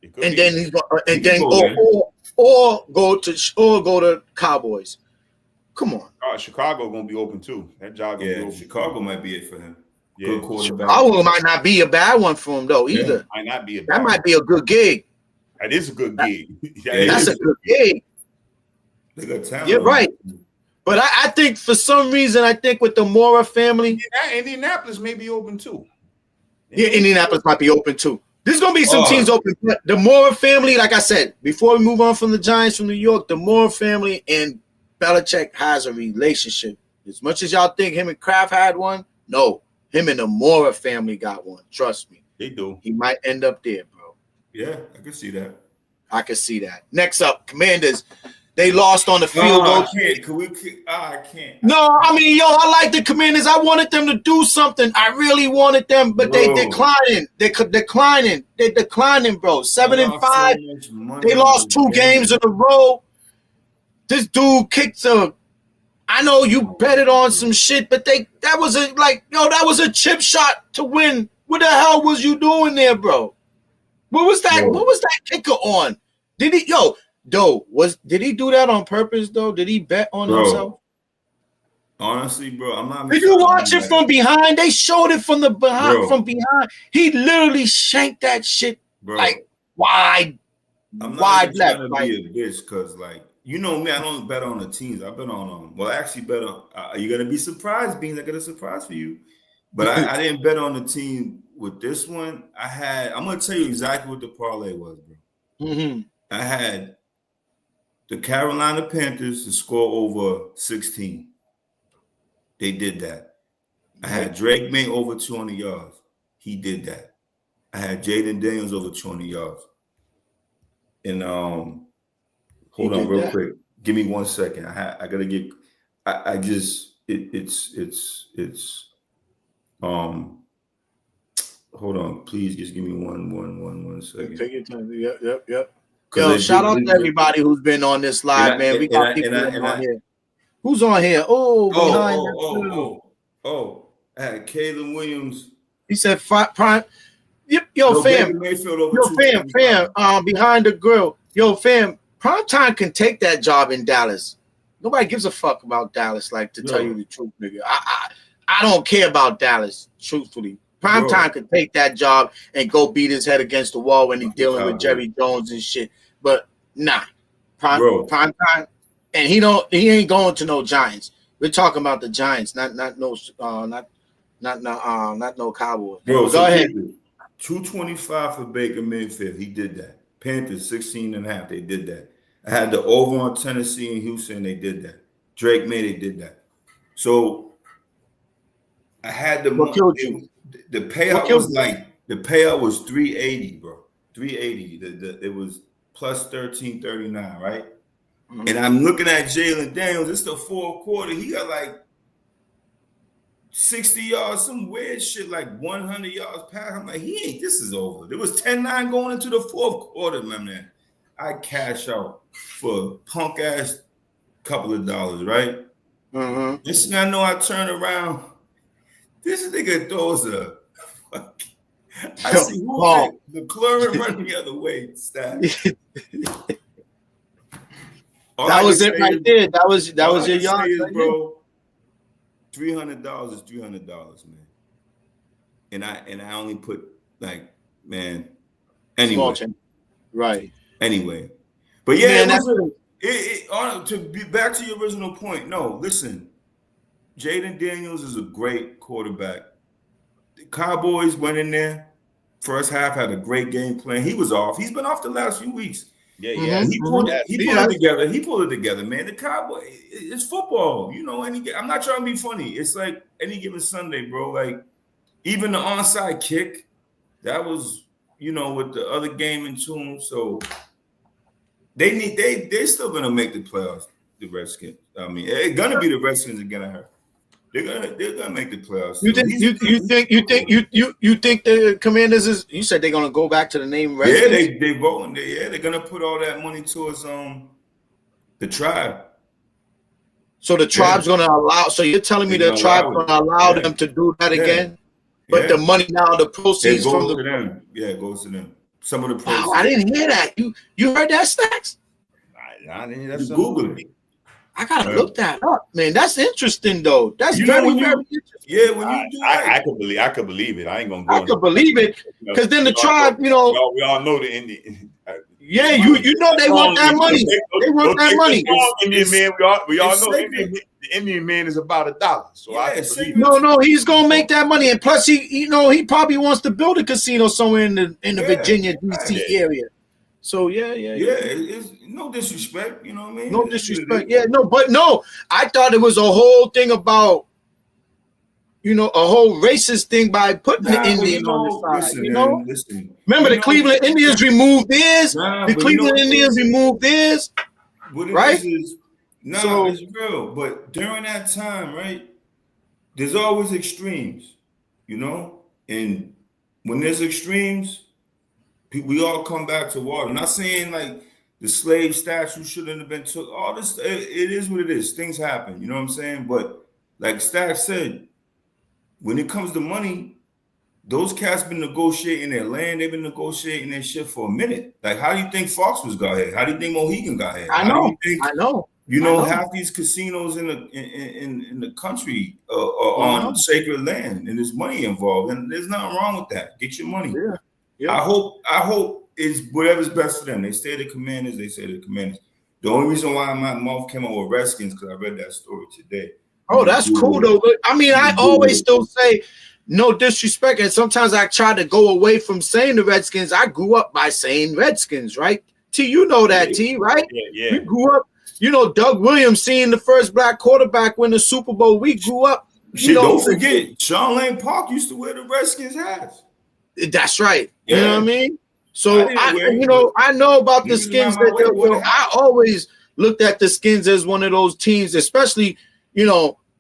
and then he's going, or go to Cowboys. Come on. Chicago gonna be open too. That job gonna be open. Chicago might be it for him. Good quarterback. Chicago might not be a bad one for him though either. Might not be a That might be a good gig. That is a good gig. That's a good gig. They got talent. You're right. But I think for some reason, I think with the Mora family, Indianapolis may be open too. Yeah, Indianapolis might be open too. There's gonna be some teams open. But the Mora family, like I said, before we move on from the Giants from New York, the Mora family and Belichick has a relationship. As much as y'all think him and Kraft had one, no, him and the Mora family got one. Trust me, they do. He might end up there, bro. Yeah, I can see that. I can see that. Next up, Commanders. They lost on the field goal. I can't. No, I mean, yo, I like the Commanders. I wanted them to do something. I really wanted them, but they declining. They're declining. They're declining, bro. 7-5. They lost 2 games in a row. This dude kicked a. I know you betted on some shit, but that was a chip shot to win. What the hell was you doing there, bro? What was that? What was that kicker on? Did he did he do that on purpose though? Did he bet on himself? Honestly, bro, I'm not. Did you watch it from behind? They showed it from the behind. Bro. From behind, he literally shanked that shit, bro. Like wide. I'm not wide left. Trying to be a bitch, because like you know me, I don't bet on the teams. I bet on well, I actually bet on. You're gonna be surprised, Beans. I got a surprise for you, but I didn't bet on the team with this one. I'm gonna tell you exactly what the parlay was, bro. Mm-hmm. I had the Carolina Panthers to score over 16. They did that. I had Drake May over 200 yards. He did that. I had Jaden Daniels over 200 yards. And hold on real quick. Give me 1 second. I gotta get. It's hold on, please. Just give me one second. Take your time. Yep. Yo, shout out to everybody who's been on this live, man. We got people on here. Who's on here? I had Caleb Williams. He said prime. Yo, fam. Behind the grill. Yo, fam. Primetime can take that job in Dallas. Nobody gives a fuck about Dallas, like, to tell you the truth, nigga. I don't care about Dallas, truthfully. Primetime could take that job and go beat his head against the wall when he's dealing with Jerry Jones and shit. But nah, Primetime, and he ain't going to no Giants. We're talking about the Giants, not no Cowboys. Bro, go ahead. 225 for Baker Mayfield. He did that. Panthers 16.5. They did that. I had the over on Tennessee and Houston. They did that. Drake May. They did that. So I had the The payout was 380, bro. 380. It was plus 1339, right? Mm-hmm. And I'm looking at Jalen Daniels. It's the fourth quarter. He got like 60 yards, some weird shit, like 100 yards past. I'm like, this is over. There was 10-9 going into the fourth quarter, man. I cash out for a punk ass couple of dollars, right? Mm-hmm. This thing I know, I turn around. This nigga throws a. I see McLaurin running the other way. That was it right there. That was your yard, right, bro. $300 is $300, man. And I only put like, man. Anyway, right. Anyway, but yeah, man, to be back to your original point. No, listen. Jaden Daniels is a great quarterback. The Cowboys went in there. First half had a great game plan. He was off. He's been off the last few weeks. Yeah. He pulled it together. He pulled it together, man. The Cowboys, it's football. You know, I'm not trying to be funny. It's like any given Sunday, bro. Like, even the onside kick, that was, with the other game in tune. So they're still gonna make the playoffs, the Redskins. I mean, it's gonna be the Redskins again. I heard. They're gonna make the playoffs. You think the Commanders is? You said they're gonna go back to the name Redskins? Yeah, they voting. They're gonna put all that money towards the tribe. So the tribe's gonna allow. So you're telling me the tribe's gonna allow them to do that again? But the money now, the proceeds from the them. Yeah, it goes to them. Some of the proceeds. I didn't hear that. You heard that, Stacks? I didn't hear that. Google it. I gotta look that up, man. That's interesting, though. That's You know, very, when you- very interesting. Yeah, when you do I could believe it. I ain't gonna go. I could believe it, because then the tribe, we all know the Indian. Yeah, you know they want that money. They want that money. Indian man, we all know the Indian man is about $1. So I can believe it. No, he's gonna make that money, and plus he probably wants to build a casino somewhere in the Virginia DC area. So yeah. It's no disrespect, you know what I mean? No disrespect. Yeah, no. I thought it was a whole thing about, a whole racist thing by putting the Indian on the side. Listen, remember the Cleveland Indians removed theirs. The Cleveland Indians removed theirs. Right? It's real. But during that time, right, there's always extremes, and when there's extremes, we all come back to water. I'm not saying like the slave statue shouldn't have been took. All this, it is what it is. Things happen, you know what I'm saying? But like Stack said, when it comes to money, those cats been negotiating their land. They've been negotiating their shit for a minute. Like, how do you think Fox was got here? How do you think Mohegan got here? I know. Half these casinos in the country are on sacred land, and there's money involved, and there's nothing wrong with that. Get your money. Yeah. I hope it's whatever's best for them. They say the Commanders. The only reason why my mouth came out with Redskins because I read that story today. Oh, that's cool though. I mean, I always still say no disrespect, and sometimes I try to go away from saying the Redskins. I grew up by saying Redskins, right? T, you know that, T, right? Yeah. We grew up. Doug Williams seeing the first black quarterback win the Super Bowl. We grew up. Don't forget, Sean Lane Park used to wear the Redskins hats. That's right. Yeah. You know what I mean? So I know about the Skins. I always looked at the Skins as one of those teams, especially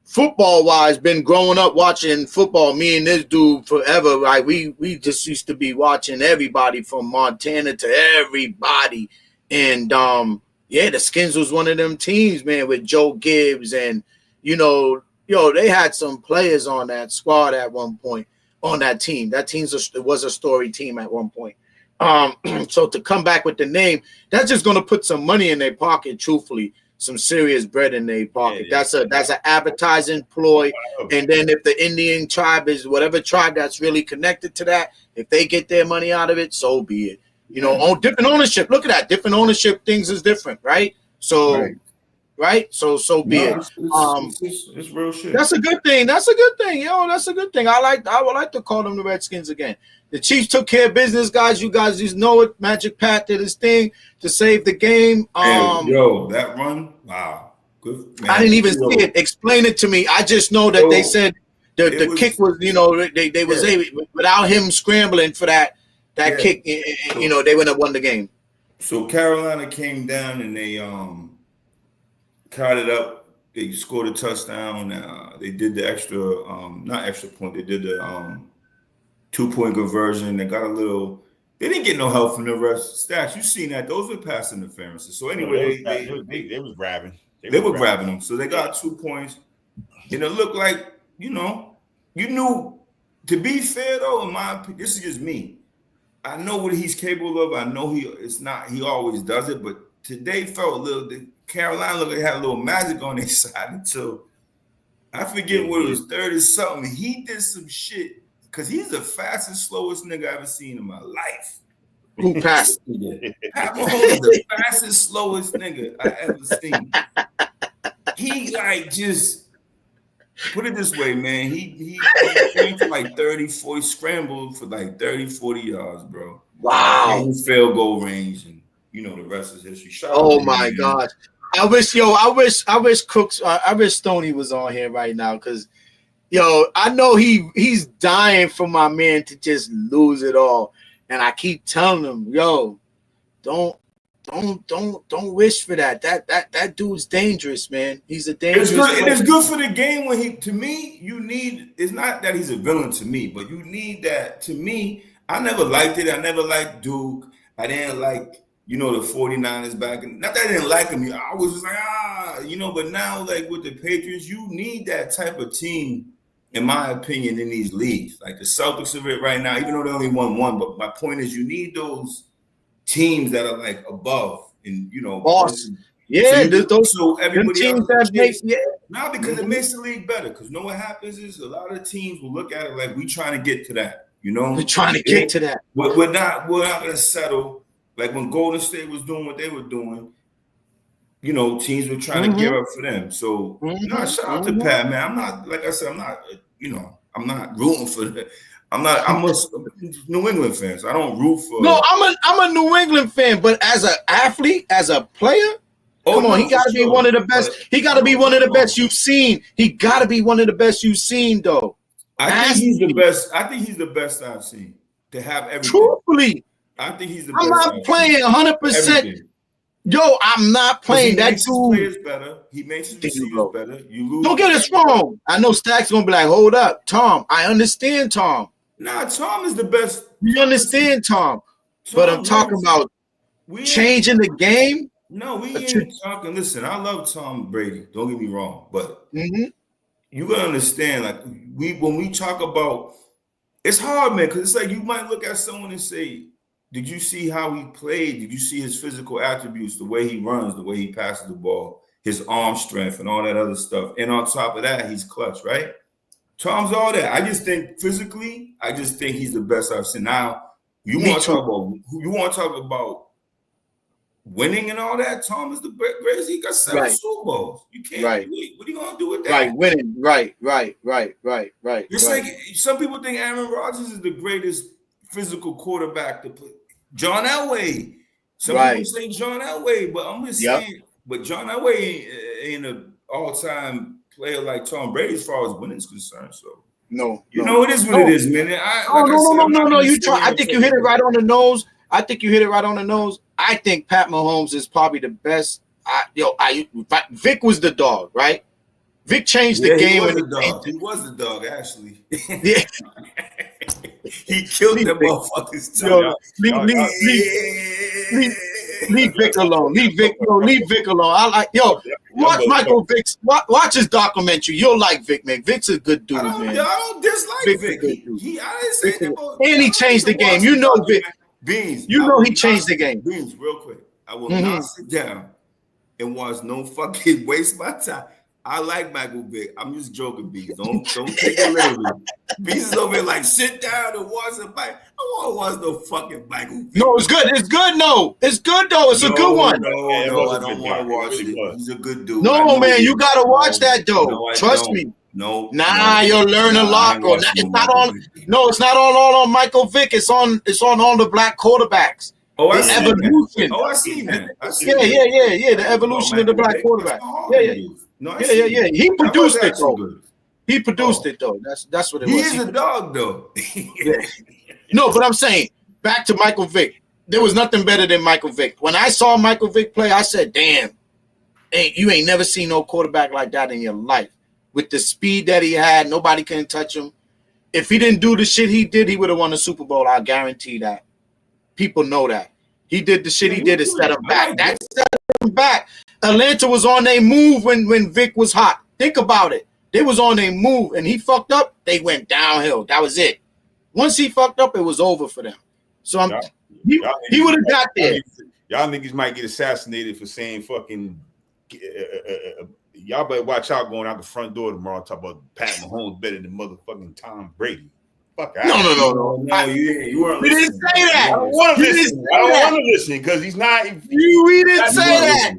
football wise. Been growing up watching football. Me and this dude forever. Right? We just used to be watching everybody from Montana to everybody, and the Skins was one of them teams, man, with Joe Gibbs and they had some players on that squad at one point. On that team. That was a story team at one point. So to come back with the name, that's just going to put some money in their pocket, truthfully, some serious bread in their pocket. Yeah. That's an advertising ploy. And then if the Indian tribe is whatever tribe that's really connected to that, if they get their money out of it, so be it. On different ownership. Look at that. Different ownership, things is different, right? So right? So be it. It's real shit. That's a good thing. That's a good thing. That's a good thing. I would like to call them the Redskins again. The Chiefs took care of business, guys. You guys just know it. Magic Pat did his thing to save the game. That run, wow. Good, man. I didn't even see it. Explain it to me. I just know that they said the kick was, they was able, without him scrambling for that kick, they would have won the game. So Carolina came down and they carried it up. They scored a touchdown. They did the extra, not extra point. They did the 2-point conversion. They got a little. They didn't get no help from the refs. Stats, you seen that? Those were pass interferences. So anyway, they was grabbing. They were grabbing them. So they got 2 points, and it looked like you knew. To be fair though, in my opinion, this is just me. I know what he's capable of. I know he always does it, but today felt a little. Carolina looked like they had a little magic on their side until I forget what it was, 30 something. He did some shit because he's the fastest, slowest nigga I ever seen in my life. Who passed? Pat Mahomes is the fastest, slowest nigga I ever seen. He just put it this way, man. He ran for like 30, 40, scrambled for like 30, 40 yards, bro. Wow. In field goal range, and the rest is history. Oh my gosh. I wish Crooks, I wish Stoney was on here right now because, I know he's dying for my man to just lose it all, and I keep telling him, don't wish for that. That dude's dangerous, man. He's a dangerous. It's good for the game when he. To me, you need. It's not that he's a villain to me, but you need that. To me, I never liked it. I never liked Duke. I didn't like. The 49ers back. And not that I didn't like him. I was just like, but now, like, with the Patriots, you need that type of team, in my opinion, in these leagues. Like, the Celtics are it right now, even though they only won one. But my point is, you need those teams that are, like, above. And, boss. Yeah, so everybody teams else that make now because it makes the league better. Because know what happens is a lot of teams will look at it like we trying to get to that. You know, we're trying to get to that. We're not gonna settle. Like when Golden State was doing what they were doing, you know, teams were trying to gear up for them. So shout out to Pat, man. I'm not, like I said, I'm not, I'm not rooting for that. I'm a New England fan, so I don't root for. No, I'm a New England fan, but as an athlete, as a player, come on, he got to be one of the best. He got to be one of the best you've seen. He got to be one of the best you've seen, though. I think he's the best. I think he's the best I've seen to have everything. Truthfully, I think he's the I'm best. not playing 100%. Yo, I'm not playing that dude. Players better. He makes his receivers better. You lose. Don't get us wrong. I know Stack's gonna be like, hold up, Tom. I understand, Tom. Nah, Tom is the best. You understand, Tom. But I'm talking about changing the game. No, we ain't talking. Listen, I love Tom Brady. Don't get me wrong, but you gotta understand, like when we talk about, it's hard, man, because it's like you might look at someone and say, did you see how he played? Did you see his physical attributes, the way he runs, the way he passes the ball, his arm strength, and all that other stuff? And on top of that, he's clutch, right? Tom's all that. I just think physically, I just think he's the best I've seen. Now, you want to talk about winning and all that? Tom is the greatest. He got 7 Super Bowls. You can't wait. What are you gonna do with that? Right, winning. Right. It's like some people think Aaron Rodgers is the greatest physical quarterback to play. John Elway. Some people say John Elway, but I'm just saying. But John Elway ain't an all-time player like Tom Brady as far as winning is concerned. So no, it is what it is, man. No. You try. I think you hit it right on the nose. I think Pat Mahomes is probably the best. Vic was the dog, right? Vic changed the game. He was the dog, actually. Yeah. He killed them motherfuckers. Leave Vic alone. Leave Vic alone. I like watch Michael Vick. Watch his documentary. You'll like Vic, man. Vic's a good dude, man. I don't dislike Vic. And he changed the game. You know Vic. Beans. You know he changed the game. Beans, real quick. I will not sit down and watch no fucking waste my time. I like Michael Vick. I'm just joking, Beans. Don't take it literally. Beans is over here like, sit down and watch the fight. I don't want to watch no fucking Michael Vick. No, it's good. It's good. No, it's good though. It's a good one. No, I don't want to watch it. He's a good dude. No, man, you gotta watch that though. Trust me. You'll learn a lot, bro. It's not on. No, it's not all on Michael Vick. It's on all the black quarterbacks. Oh, I see evolution. That. I see that. Yeah. The evolution of the black quarterback. Yeah. No, yeah. He produced it though. Good. He produced it though. That's what it was. He is a dog though. No, but I'm saying back to Michael Vick. There was nothing better than Michael Vick. When I saw Michael Vick play, I said, "Damn, you ain't never seen no quarterback like that in your life." With the speed that he had, nobody can touch him. If he didn't do the shit he did, he would have won the Super Bowl. I guarantee that. People know that. He did the shit he did to set him back. That set him back. Atlanta was on their move when Vic was hot. Think about it. They was on their move, and he fucked up. They went downhill. That was it. Once he fucked up, it was over for them. So he would have got there. Y'all niggas might get assassinated for saying fucking. Y'all better watch out going out the front door tomorrow. Talk about Pat Mahomes better than motherfucking Tom Brady. Fuck out. No. You weren't. We didn't say that. I don't want to listen. I don't want to listen because he's not. We didn't say that.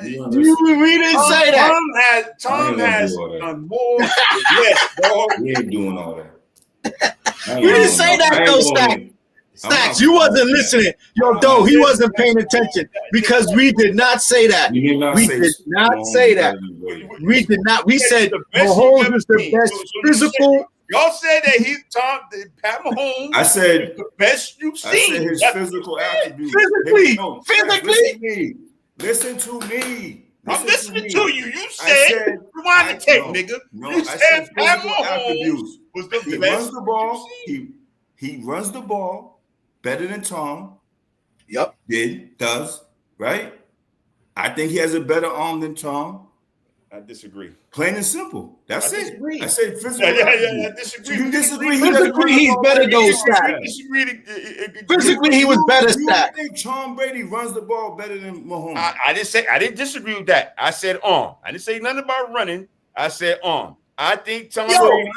We didn't say that. Tom has done more. Yes, dog. We ain't doing all that. We didn't say that though, Stacks, you wasn't listening. Yo, he wasn't paying attention because we did not say that. We did not say that. We did not. We said Mahomes is the best physical. Y'all said that Pat Mahomes. I said the best you've seen. I said his physical attributes. Physically. Listen to me. I'm listening to you. You said rewind the tape, nigga. You said Pat Mahomes was the best. He runs the ball. He runs the ball better than Tom. Yep. Does, right? I think he has a better arm than Tom. I disagree. Plain and simple. That's I it. disagree. I said physical. I disagree. You disagree? Physically, he's better though, Stat. Physically, he was better, Stat. You think Tom Brady runs the ball better than Mahomes? I didn't disagree with that. I said arm. I didn't say nothing about running. I said arm. I think Tom Brady.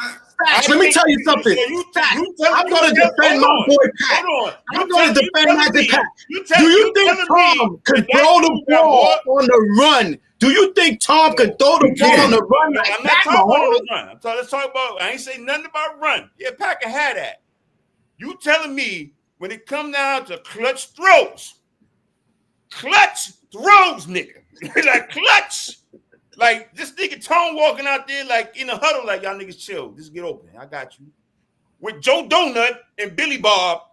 Let me tell you something. I'm going to defend my boy Pat. I'm going to defend my Pat. Do you think Tom could throw the ball on the run? Do you think Tom could throw the ball on the run? Like I'm not talking about run. Let's talk about. I ain't saying nothing about run. Yeah, Pat can have that. You telling me when it come down to clutch throws, nigga, like clutch. Like this nigga Tom walking out there like in a huddle, like y'all niggas chill. Just get open. I got you. With Joe Donut and Billy Bob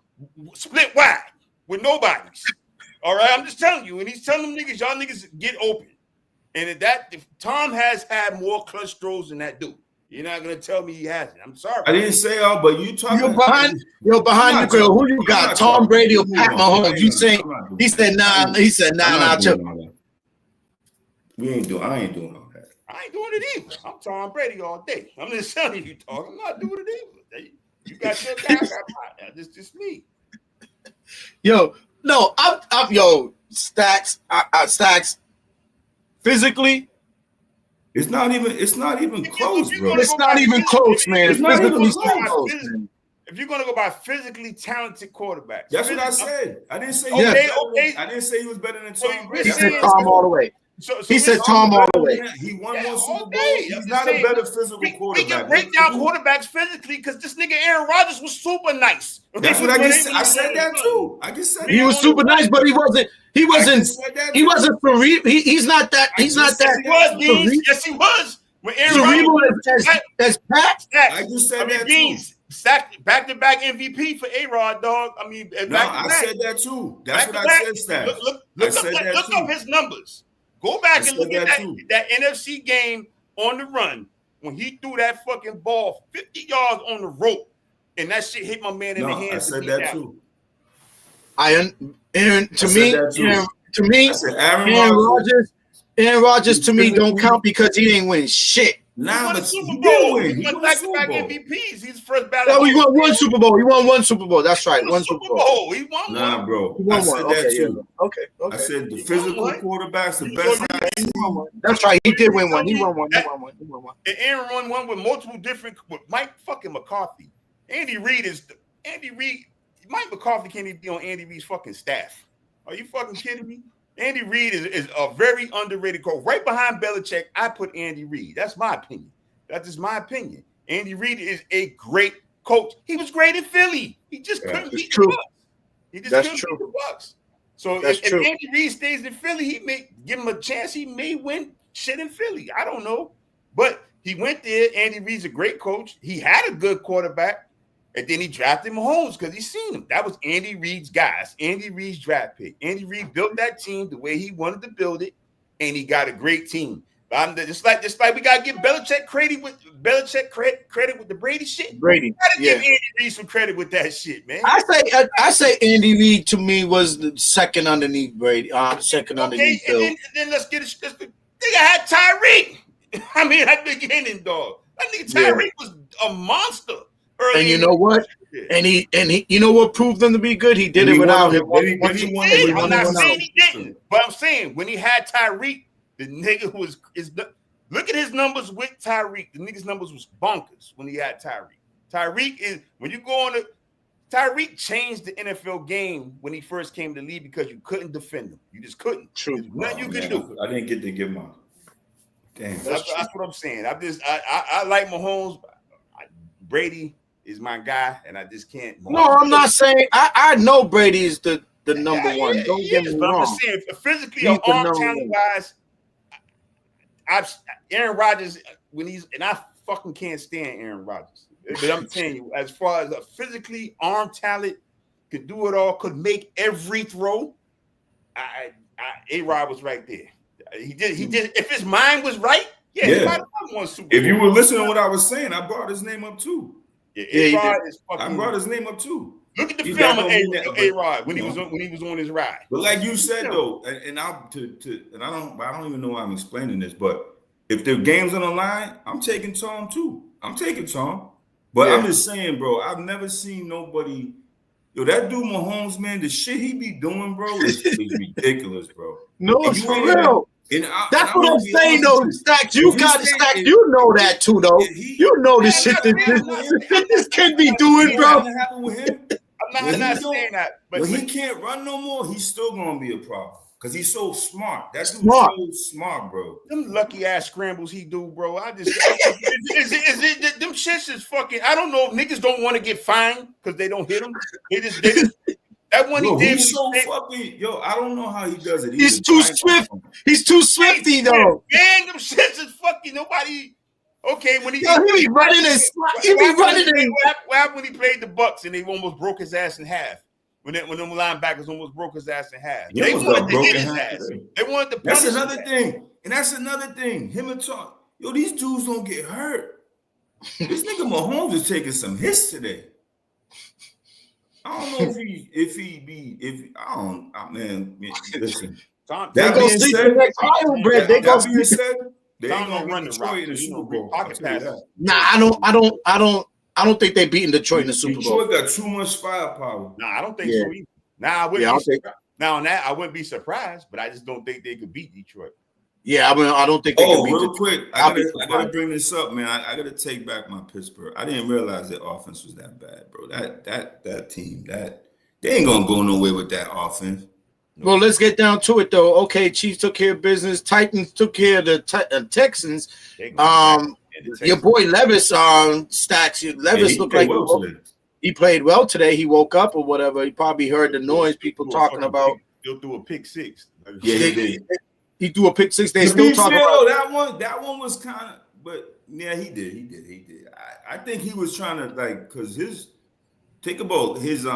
split wide with nobodies. All right, I'm just telling you. And he's telling them niggas, y'all niggas get open. And if Tom has had more clutch throws than that dude. You're not gonna tell me he hasn't. I'm sorry. I didn't say all, but you talking. You're behind the grill. Who you got? Tom Brady or Pat Mahomes? You saying? He said nah. He said nah. I ain't doing all that. I ain't doing it either. I'm Tom Brady all day. I'm just telling you, talk. I'm not doing it either. You got your guy. That's just me. Yo, no, I'm Stacks. Stacks. Physically, it's not even close, bro. It's not even close, man. It's physically close. If you're gonna go by physically talented quarterbacks, that's what I said. I didn't say I didn't say he was better than Tom Brady. He said Tom all the way. He said Tom all the way. He won one Super Bowl. He's not a better physical quarterback. We can break down quarterbacks physically because this nigga Aaron Rodgers was super nice. That's what I just said. I said that too. I just said he was super nice, but he wasn't for real. He's not that. He's not that. Yes, he was. When Aaron Rodgers as Pat. I just said that too. Stacked back-to-back MVP for A-Rod, dog. I mean, I said that too. That's what I said, Stat. Look up his numbers. Go back and look at that NFC game on the run when he threw that fucking ball 50 yards on the rope, and that shit hit my man in the hands. I said that too. Aaron Rodgers to me don't count because he ain't win shit. Nah, but he did win. He won back-to-back MVPs. He's first battle. No, he won one Super Bowl. He won one Super Bowl. That's right. One Super Bowl. He won one. Nah, bro. He won I said one. that too. Yeah. Okay. I said the physical quarterbacks, the best. That's right. He did win one. He won one. And Aaron won one with multiple different with Mike fucking McCarthy. Mike McCarthy can't even be on Andy Reid's fucking staff. Are you fucking kidding me? Andy Reid is a very underrated coach. Right behind Belichick, I put Andy Reid. That's my opinion. That's just my opinion. Andy Reid is a great coach. He was great in Philly. He just couldn't beat the Bucs. He just couldn't beat the Bucs. So if Andy Reid stays in Philly, he may give him a chance. He may win shit in Philly. I don't know. But he went there. Andy Reid's a great coach. He had a good quarterback. And then he drafted Mahomes because he seen him. That was Andy Reid's guys. Andy Reid's draft pick. Andy Reid built that team the way he wanted to build it, and he got a great team. Just like we gotta give Belichick credit with the Brady shit. Brady, gotta give Andy Reid some credit with that shit, man. I say Andy Reid to me was the second underneath Brady. Underneath Bill. And then let's get it. Nigga had Tyreek. I mean, at the beginning, dog. That nigga Tyreek was a monster. And you know what? And he, you know what proved him to be good? He did it without him. I'm not saying he didn't, but I'm saying when he had Tyreek, the nigga look at his numbers with Tyreek. The nigga's numbers was bonkers when he had Tyreek. Tyreek is when you go on Tyreek changed the NFL game when he first came to the league because you couldn't defend him. You just couldn't. True. There's nothing you could do. I didn't get to give my. Damn. That's what I'm saying. I like Mahomes. Brady is my guy, and I just can't. No, I'm not saying I know Brady is the number one. Don't get me wrong. I'm just saying, physically or arm talent wise, Aaron Rodgers I fucking can't stand Aaron Rodgers. But I'm telling you, as far as a physically arm talent, could do it all, could make every throw. A-Rod was right there. He did. If his mind was right, he might have won one Super Bowl. If you were listening to what I was saying, I brought his name up too. I brought his name up too. Look at the film of A-Rod when he was on his ride. But like you said though, and I don't even know why I'm explaining this, but If the game's on the line, I'm taking Tom too. I'm taking Tom. But I'm just saying, bro, I've never seen nobody. Yo, that dude Mahomes, man, the shit he be doing, bro, is ridiculous, bro. No, And it's you for ain't real. That's what I'm saying, though, Stacks. You got to Stacks. You know that too, though. You know the shit that this kid be doing, bro. Happen with him. I'm not saying that, but when he can't run no more, he's still gonna be a problem because he's so smart. That's so smart, bro. Them lucky ass scrambles he do, bro. Is it them shits is fucking. I don't know if niggas don't want to get fined because they don't hit them. They just that one he did. He's so fucking I don't know how he does it. He's too swift. He's too swifty though. Gang, them shits is fucking nobody. Okay, when he be running and what happened when he played the Bucks and they almost broke his ass in half? When them linebackers almost broke his ass in half. They wanted to hit his ass. They wanted to punish. That's another thing. And that's another thing. Him and Tom. Yo, these dudes don't get hurt. This nigga Mahomes is taking some hits today. I don't know man, listen. That being said, they ain't gonna run Detroit in the Super Bowl. Nah, I don't think they beating Detroit in the Super Bowl. Detroit got too much firepower. Nah, I don't think so either. Nah, I wouldn't be surprised, but I just don't think they could beat Detroit. Yeah, I don't think they can beat real quick. I gotta bring this up, man. I gotta take back my Pittsburgh. I didn't realize their offense was that bad, bro. That team, they ain't gonna go nowhere with that offense. Well, let's get down to it, though. Okay, Chiefs took care of business. Titans took care of the Texans. Your boy Levis, Stacks. Levis looked like he played well today. He woke up or whatever. He probably heard the noise people talking about. He'll do a pick six. Yeah, he did. He threw a pick six. They still talking about that one was kind of, but yeah, he did. I think he was trying to because think about his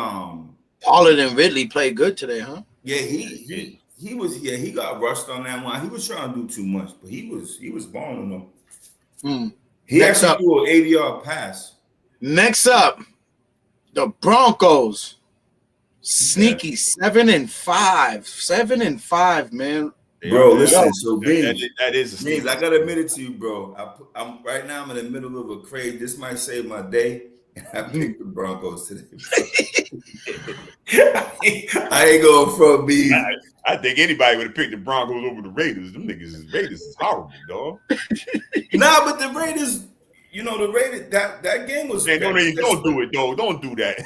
Pollard and Ridley played good today, huh? Yeah, he got rushed on that one. He was trying to do too much, but he was balling them. He actually threw an 80-yard pass. Next up, the Broncos. Sneaky 7-5. 7-5, man. Bro, listen, so Beans, that is a Beans, I gotta admit it to you, bro. I'm right now. I'm in the middle of a craze. This might save my day. I picked the Broncos today. I ain't going from Beans. I think anybody would have picked the Broncos over the Raiders. Them Raiders is horrible, dog. Nah, but the Raiders. The Raiders, that game was. Man, don't do it, though. Don't do that.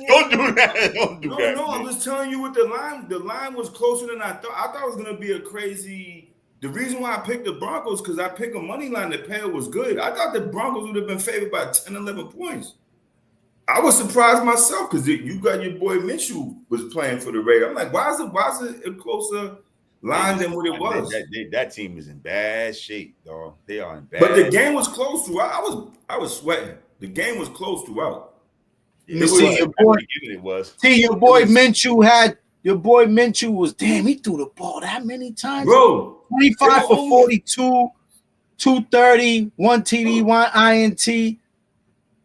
Don't do that. Don't do that. No, I'm just telling you what the line was closer than I thought. I thought it was gonna be a crazy. The reason why I picked the Broncos because I picked a money line. The pair was good. I thought the Broncos would have been favored by 10, 11 points. I was surprised myself because you got your boy Minshew was playing for the Raiders. I'm like, why is it a closer line than what it was? That team is in bad shape, dog. They are in bad. But the game was close throughout. I was sweating. The game was close throughout. Your boy Minshew was he threw the ball that many times, bro. 25 for 42, 230, 1 TD, 1 INT,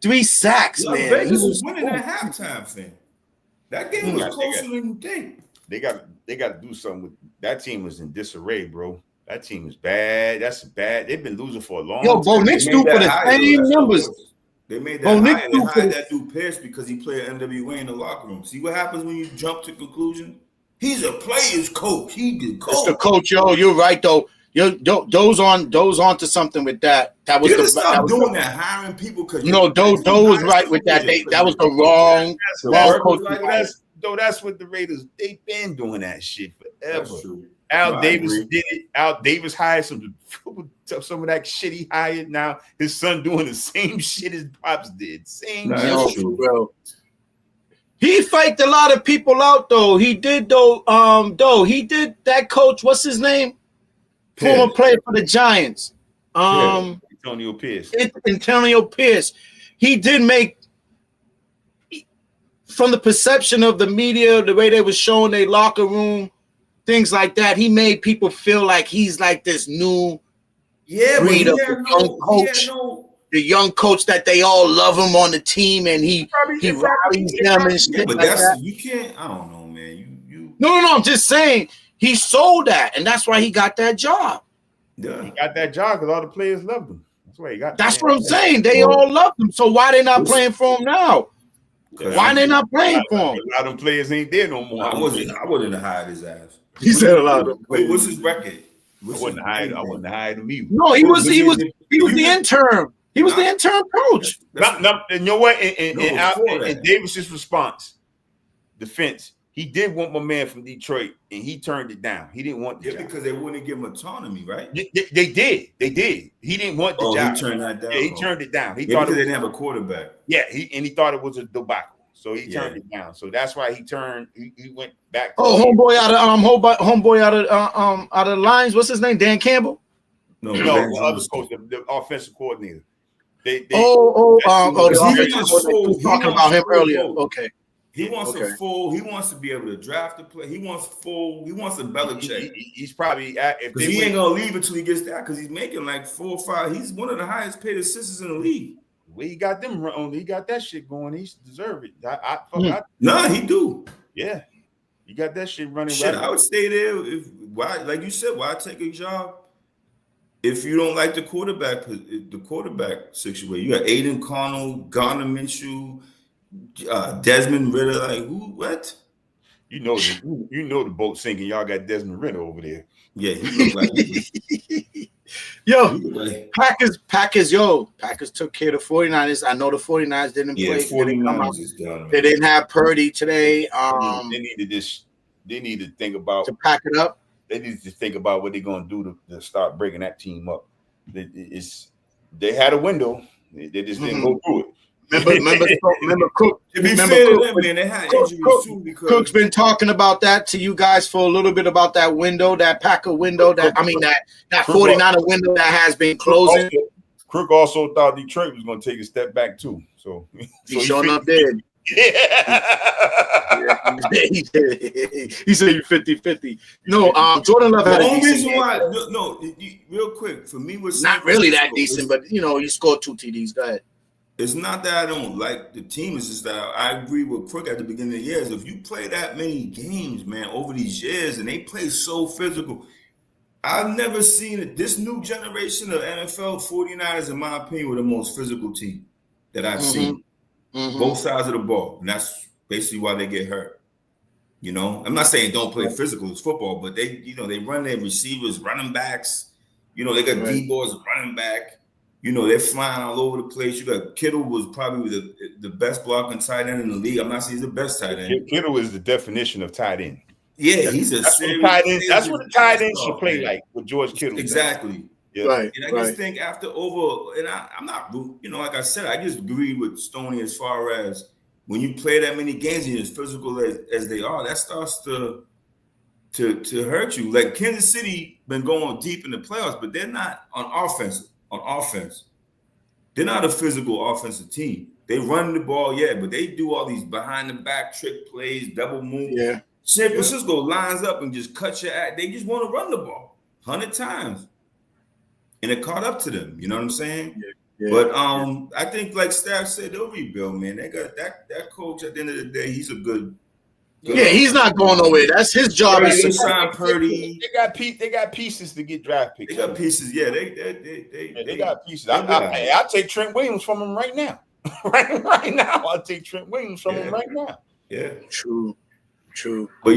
3 sacks. Man, Vegas was winning at halftime, fam. That game was closer than you think. They got to do something with that team. Was in disarray, bro. That team is bad. That's bad. They've been losing for a long time. Yo, Bo Nix threw for the same numbers. They made that high. They hired that dude Pierce because he played NWA in the locker room. See what happens when you jump to conclusion? He's a player's coach. He did coach. It's the coach, yo. You're right though. Doe's on to something with that. That was doing that, hiring people because Doe was right with that. That was the wrong coach. That's what the Raiders. They've been doing that shit forever. Al Davis did it. Al Davis hired some of that shit he hired. Now his son doing the same shit his pops did. Same shit, bro. He faked a lot of people out though. He did he did that coach. What's his name? Former player for the Giants. Antonio Pierce. Antonio Pierce. He did make, from the perception of the media, the way they was showing their locker room, things like that, he made people feel like he's like this new breed of young coach. The young coach that they all love him on the team, and he rallies them and shit like that. You can't. I don't know, man. No. I'm just saying he sold that, and that's why he got that job. Yeah. He got that job because all the players loved him. That's why he got. That's what I'm saying. They all love him. So why they not playing for him now? Why they not playing for him? A lot of them players ain't there no more. I wouldn't have hired his ass. He said a lot of them. What's his record? I wouldn't hire him either. No, he was the intern. He was the intern coach. You know what? In Davis's response, defense, he did want my man from Detroit, and he turned it down. He didn't want the job. Because they wouldn't give him autonomy, right? They did. He didn't want the job. He turned that down. Yeah, he turned it down. He thought they didn't have a quarterback. Yeah, he thought it was a debacle. So he turned it down. So that's why he turned. He went back. Homeboy out of Lions. What's his name? Dan Campbell. No, the other coach, the offensive coordinator. He was talking about him earlier. Okay. He wants a full. He wants to be able to draft the play. He wants full. He wants a Belichick. He's probably because he ain't gonna leave until he gets that because he's making like 4 or 5. He's one of the highest paid assistants in the league. Well, he got them on. He got that shit going. He deserve it. Nah, he do. Yeah, he got that shit running. Shit, right. I would stay there. Why, like you said, why take a job if you don't like the quarterback situation? You got Aiden Connell, Garner Minshew, Desmond Ritter. Like who? What? You know the boat sinking. Y'all got Desmond Ritter over there. Yeah, he look like. Packers took care of the 49ers. I know the 49ers didn't play. 49ers is done. They didn't have Purdy today. They need to think about to pack it up. They need to think about what they're going to do to start breaking that team up. They had a window. They just didn't go through it. Remember Cook. To be fair to them, man, they had injuries too. Because Cook's been talking about that to you guys for a little bit about that window, that Packer window, that 49er window that has been closing. Crook also thought Detroit was going to take a step back too. So he showing up did. Yeah, he did. He said you 50-50. No, Jordan Love had a decent game. No, real quick for me was not really that decent, but you scored 2 TDs. Go ahead. It's not that I don't like the team. It's just that I agree with Crook at the beginning of the years. If you play that many games, man, over these years, and they play so physical, I've never seen it. This new generation of NFL 49ers, in my opinion, were the most physical team that I've seen. Mm-hmm. Both sides of the ball. And that's basically why they get hurt. I'm not saying don't play physical, it's football, but they run their receivers, running backs. They got D-boys running back. They're flying all over the place. You got Kittle was probably the best blocking tight end in the league. I'm not saying he's the best tight end. Kittle is the definition of tight end. Yeah, he's a that's what the tight end should play like with George Kittle. Exactly. Yeah. Right. And I just think after I'm not, like I said, I just agree with Stoney as far as when you play that many games and you're as physical as they are, that starts to hurt you. Like Kansas City been going deep in the playoffs, but they're not on offense. They're not a physical offensive team. They run the ball, but they do all these behind the back trick plays, double moves. Yeah. San Francisco lines up and just cut your ass. They just want to run the ball 100 times. And it caught up to them. You know what I'm saying? Yeah. But I think, like Staff said, they'll rebuild, man. They got that coach at the end of the day, he's a good. He's not going nowhere. That's his job. They sign Purdy. They got pieces to get draft picks. They got pieces. Yeah, they got pieces. I'll take Trent Williams from him right now. right now, I'll take Trent Williams from him right now. Yeah, true. But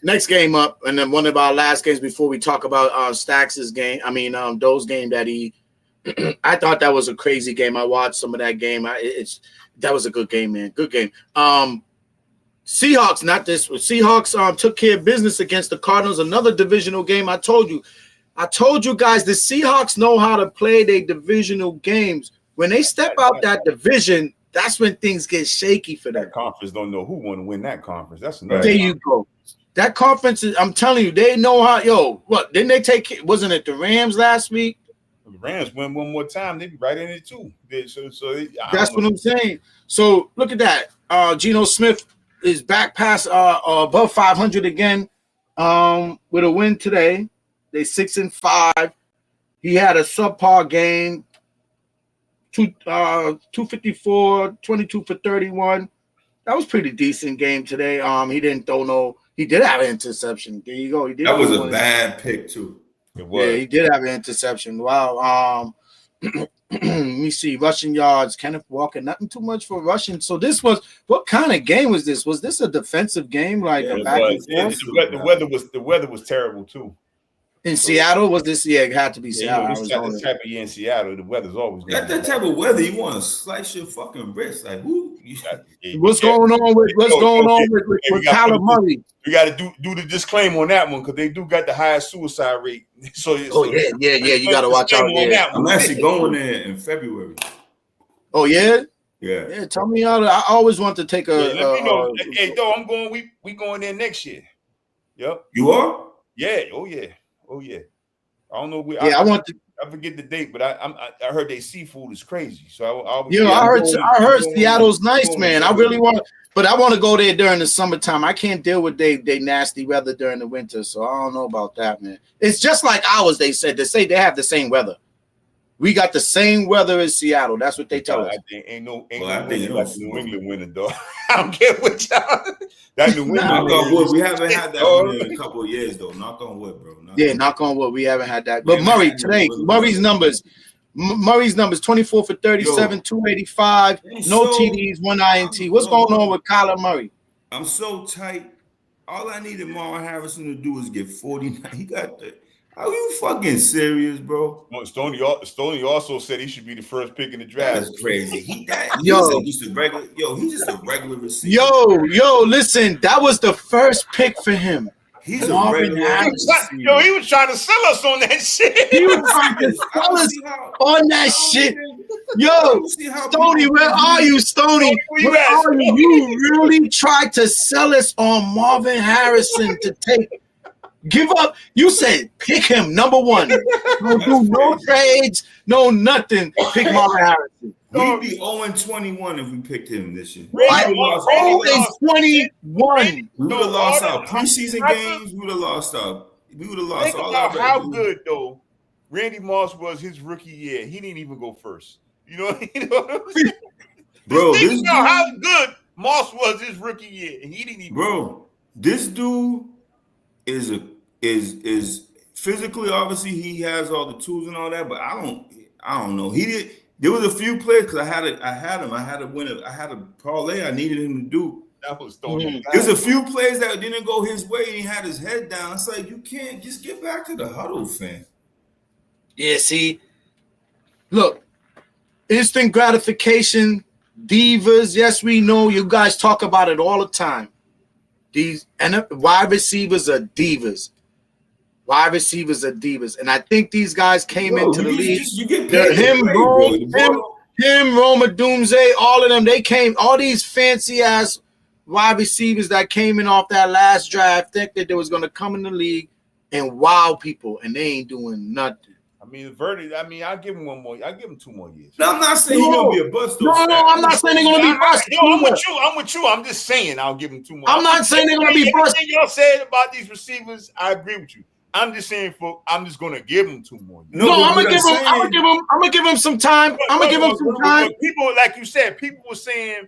next game up, and then one of our last games before we talk about Stax's game. I mean, Doe's game that he. I thought that was a crazy game. I watched some of that game. That was a good game, man. Good game. Seahawks, not this one. Seahawks took care of business against the Cardinals. Another divisional game. I told you guys, the Seahawks know how to play their divisional games. When they step out that division, that's when things get shaky for them. That conference don't know who want to win that conference. That's another. There you go. That conference is. I'm telling you, they know how. What didn't they take? Wasn't it the Rams last week? The Rams win one more time. They'd be right in it too. That's what I'm saying. So look at that. Geno Smith is back past above 500 again with a win today. They 6-5. He had a subpar game. 254, 22 for 31. That was pretty decent game today. He didn't throw he did have an interception. There you go. That was a bad pick too. It was. Yeah, he did have an interception. Wow. Let me see. Rushing yards. Kenneth Walker. Nothing too much for rushing. So this was what kind of game was this? Was this a defensive game, like a back and forth? The weather was terrible too. In Seattle, was this? Yeah, it had to be Yeah, Seattle. this type of year in Seattle, the weather's always Got that type of weather. You want to slice your fucking wrist? Like who? What's going on with Kyler Murray? We got to do the disclaimer on that one because they do got the highest suicide rate. So yeah. You got to watch out there. I'm actually going there in February. Oh yeah. Yeah. Tell me how. I always want to take a. Let me know. Hey, though, I'm going. We going there next year. Yep. You are? Yeah. Oh yeah. I don't know. I forget the date, but I heard they seafood is crazy. So I heard Seattle's nice, man. I really want to, but I want to go there during the summertime. I can't deal with they nasty weather during the winter, so I don't know about that, man. It's just like ours. They say they have the same weather. We got the same weather as Seattle. That's what they tell us. Ain't no winter like New England winter, dog. I'm getting with y'all. That New England. Knock on wood. We haven't had that in a couple of years, though. Knock on wood, bro. Knock on wood. We haven't had that. But Murray today, Murray's numbers 24 for 37, 285, no TDs, 1 INT. What's going on with Kyler Murray? I'm so tight. All I needed Marlon Harrison to do is get 49. He got the. Are you fucking serious, bro? Well, Stoney also said he should be the first pick in the draft. That's crazy. He's just a regular receiver. Yo, listen, that was the first pick for him. He's a regular receiver. Yo, he was trying to sell us on that shit. He was trying to sell us on that shit. Yo, Stoney, where are you, Stoney? Where are you? You really tried to sell us on Marvin Harrison to take. Give up. You said pick him number one. Don't do no trades, no nothing. Pick Marvin Harrison. We'd be 0-21 if we picked him this year. 0-21. We would have lost our preseason games. We would have lost Think all about our how good though Randy Moss was his rookie year. He didn't even go first. You know what I'm saying? Bro, think about how good Moss was his rookie year. He didn't even. Bro, this dude is physically, obviously he has all the tools and all that, but I don't know. He did. There was a few plays because I had him. I had to win I had a parlay I needed him to do. That was Tony. There's a few plays that didn't go his way and he had his head down. It's like you can't just get back to the huddle, fam. Yeah, see, look, instant gratification, divas. Yes, we know you guys talk about it all the time. These wide receivers are divas. Wide receivers are divas, and I think these guys came into the league. Him, Roma Doomsday, all of them. They came. All these fancy ass wide receivers that came in off that last draft think that they was going to come in the league and wow people, and they ain't doing nothing. I mean, I'll give him 1 more. I'll give him 2 more years. No, I'm not saying he's gonna be a bust. No, I'm not saying they're gonna be bust. I'm with you. I'm just saying I'll give him 2 more. I'm not saying they're gonna be bust. Everything y'all said about these receivers, I agree with you. I'm just saying, I'm just gonna give him 2 more years. I'm gonna give him some time. People, like you said, people were saying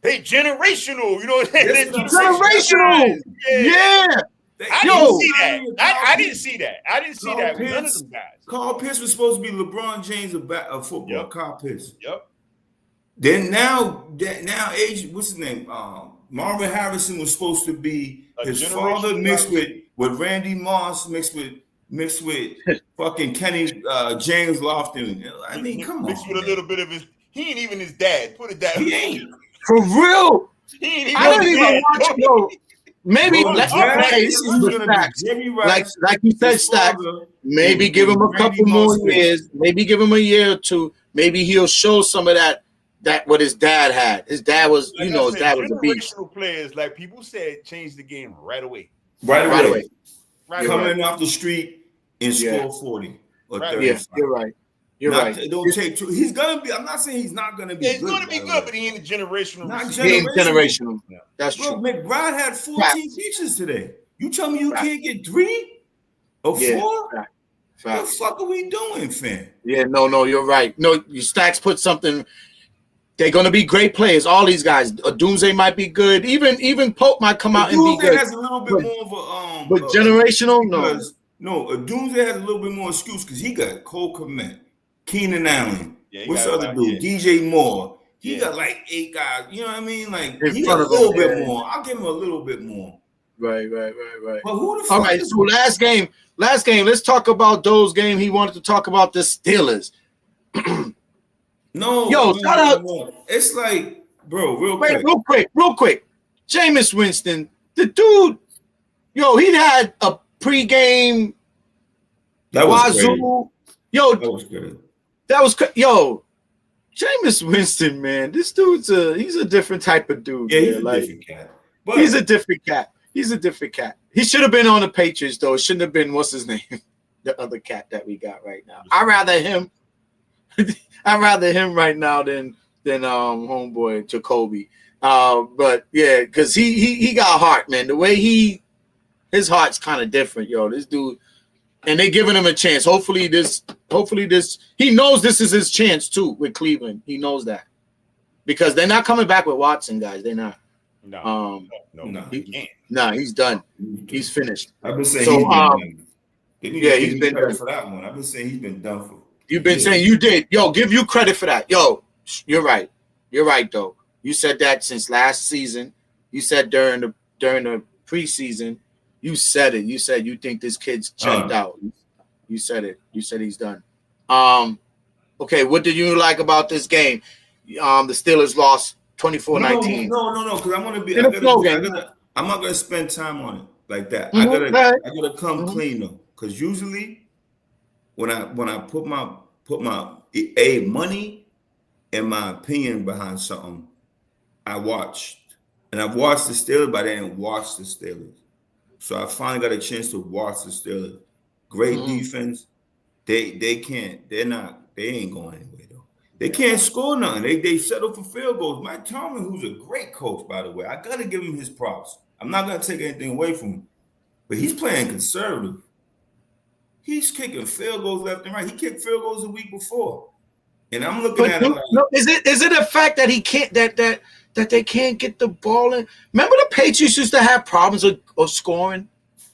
they generational. You know, they're generational. Yeah. I didn't see that. I didn't see that with none of them guys. Carl Pitts was supposed to be LeBron James of football. Yep. Carl Pitts. Yep. Then age, what's his name? Marvin Harrison was supposed to be his father mixed with Randy Moss mixed with fucking Kenny James Lofton. I mean, come on. Mixed with a little bit of his. He ain't even his dad. Put it that way. He ain't. For real. He ain't even I don't even watch it. Maybe like you said, Stack. Maybe give him a couple more years. Maybe give him a year or two. Maybe he'll show some of that what his dad had. His dad was, his dad was a beast. Generational players, like people said, changed the game right away. Right away. Coming off the street and score 40 or 30. Yeah, you're right. You're right. It don't take two. He's gonna be. I'm not saying he's not gonna be. He's gonna be good, but he ain't generational. He ain't generational. Yeah. That's true. McBride had 14 features today. You tell me you can't get 3 or 4? What the fuck are we doing, fam? Yeah, no, you're right. No, your Stacks put something. They're gonna be great players. All these guys. Doomsday might be good. Even Pope might come out and be good. Has a little bit more of a but generational, no. No, Doomsday has a little bit more excuse because he got Cole Kmet, Keenan Allen. Yeah, What's the other dude? Yeah. DJ Moore. He Yeah. got like 8 guys. You know what I mean? Like In he front got a of little him, bit yeah. more. I'll give him a little bit more. Right. But who the fuck? All right, so last game. Let's talk about those game. He wanted to talk about the Steelers. No, Yo, shout out. It's like, bro, real quick. Jameis Winston, the dude. Yo, he had a pregame. That was Wazoo. great. Yo, that was good. Yo, Jameis Winston, man. This dude's he's a different type of dude. Yeah, he's a like, different cat. But he's a different cat. He's a different cat. He should have been on the Patriots, though. It shouldn't have been, what's his name? The other cat that we got right now. I'd rather him right now than homeboy Jacoby. But yeah, because he got heart, man. The way his heart's kind of different, yo. This dude, and they giving him a chance. Hopefully this, he knows this is his chance too with Cleveland. He knows that. Because they're not coming back with Watson, guys. They're not. No, he can't. Nah, he's done. He's finished. I've been saying So, he's been done. he's been done for that one. I've been saying he's been done for. You've been saying you did. Yo, give you credit for that. Yo, you're right. You're right, though. You said that since last season. You said during the preseason. You said it. You said you think this kid's checked out. You said it. You said he's done. Okay, what did you like about this game? The Steelers lost 24-19. No, because I'm gonna be. I'm not gonna spend time on it like that. Mm-hmm. I gotta come clean though, because usually when I put my money and my opinion behind something, I watched, and I've watched the Steelers, but I didn't watch the Steelers. So I finally got a chance to watch the Steelers. Great defense. They ain't going anywhere though. They can't score nothing. They settle for field goals. Mike Tomlin, who's a great coach, by the way, I gotta give him his props. I'm not gonna take anything away from him, but he's playing conservative. He's kicking field goals left and right. He kicked field goals a week before, and I'm looking at it like, is it a fact that he can't that they can't get the ball in? Remember the Patriots used to have problems of scoring.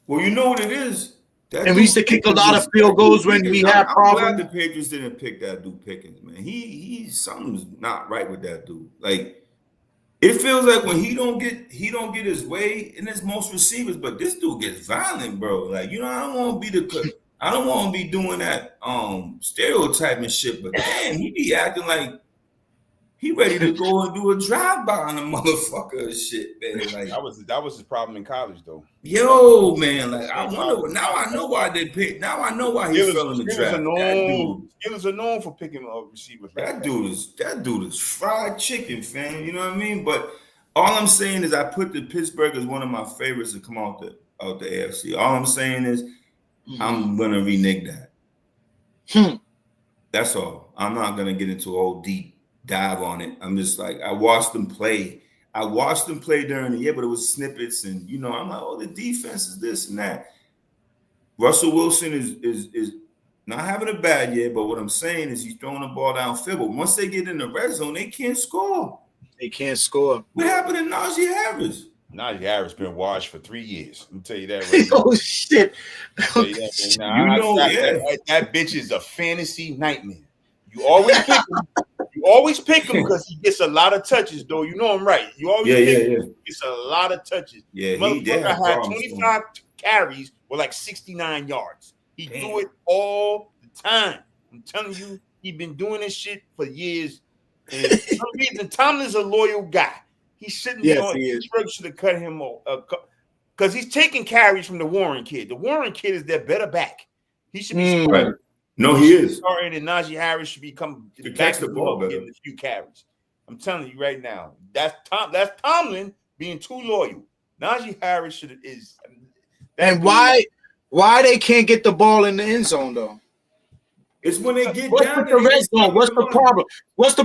Well, you know what it is. And we used to kick a lot of field goals when we had problems. I'm glad the Patriots didn't pick that dude Pickens, man. He's something's not right with that dude. Like, it feels like when he don't get his way in his most receivers, but this dude gets violent, bro. Like, I don't want to be doing that stereotyping shit, but man, he be acting like he ready to go and do a drive-by on a motherfucker and shit, man. Like, that was his problem in college, though. Yo, man, like I wonder. Now I know why they picked. Now I know why he fell in the draft. Steelers are known for picking receivers. That dude is fried chicken, fam. You know what I mean? But all I'm saying is I put the Pittsburgh as one of my favorites to come out the AFC. All I'm saying is I'm gonna renege that. That's all. I'm not gonna get into a whole deep dive on it. I'm just like, I watched them play during the year, but it was snippets, and I'm like, oh, the defense is this and that. Russell Wilson is not having a bad year, but what I'm saying is he's throwing the ball downfield. But once they get in the red zone, they can't score. What happened to Najee Harris? Najee Harris been washed for 3 years. Let me tell you that right now. Oh shit! That bitch is a fantasy nightmare. You always pick him because he gets a lot of touches, though. You know I'm right. You always pick him. He gets a lot of touches. Yeah, Motherfucker had 25 carries with like 69 yards. He do it all the time. I'm telling you, he been doing this shit for years. And for some reason, Tomlin's a loyal guy. He's sitting there. Pittsburgh should have cut him because he's taking carries from the Warren kid. The Warren kid is their better back. He should be scoring. Right. No, he is. Sorry, and Najee Harris should become to catch the ball better. Getting a few carries. I'm telling you right now. That's Tomlin being too loyal. Najee Harris is. And why they can't get the ball in the end zone though? It's when they get down the red zone. What's the problem? What's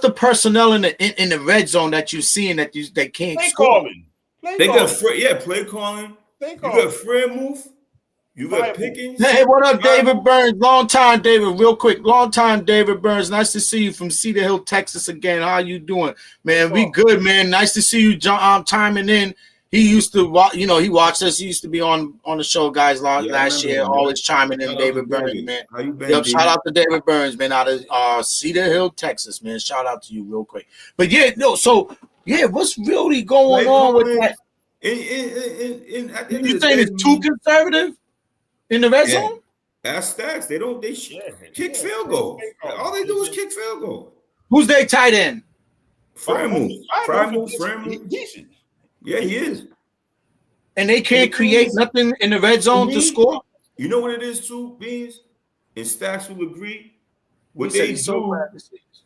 the personnel in the red zone that you're seeing that they can't score? They got play calling. You got Fred move. You got Pickens. Hey, what up, David Burns? Long time, David. Real quick, long time, David Burns. Nice to see you from Cedar Hill, Texas again. How you doing, man? We good, man. Nice to see you, timing in. He used to watch. You know, he watched us. He used to be on the show, guys. Last year, him, always chiming in. Shout out David to Burns, David. man. How you been, Yep, D? shout out to David Burns, man, out of Cedar Hill, Texas, man. Shout out to you, real quick. But yeah, no. So yeah, what's really going on with that? You saying it's too conservative in the red zone? That's Stacks. They kick field goals. All they do is kick field goals. Who's their tight end? Fremu. Decent. Yeah, he is. And they can't create nothing in the red zone to score? You know what it is too, Beans? And Stacks will agree. What He they said he's do. so glad to see us.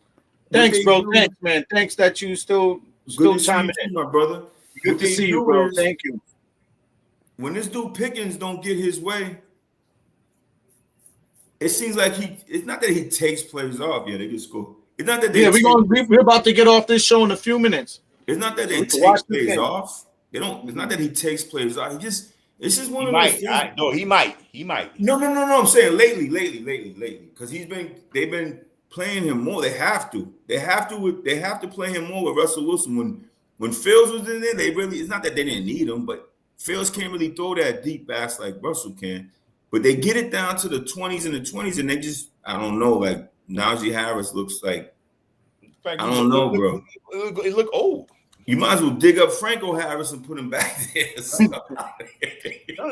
Thanks, bro. Thanks, man. Thanks that you still chiming in. My brother. Good to see you, bro. Thank you. When this dude Pickens don't get his way, it seems like it's not that he takes plays off. Yeah, they get scored. It's not that we're about to get off this show in a few minutes. It's not that they take plays off. They don't. It's not that he takes plays off. It's just one of those things. No, he might. No. I'm saying lately, because they've been playing him more. They have to play him more with Russell Wilson. When Fields was in there, it's not that they didn't need him, but Fields can't really throw that deep pass like Russell can. But they get it down to the 20s and they just, I don't know, like Najee Harris looks like, I don't know, bro. It look old. You might as well dig up Franco Harris and put him back there.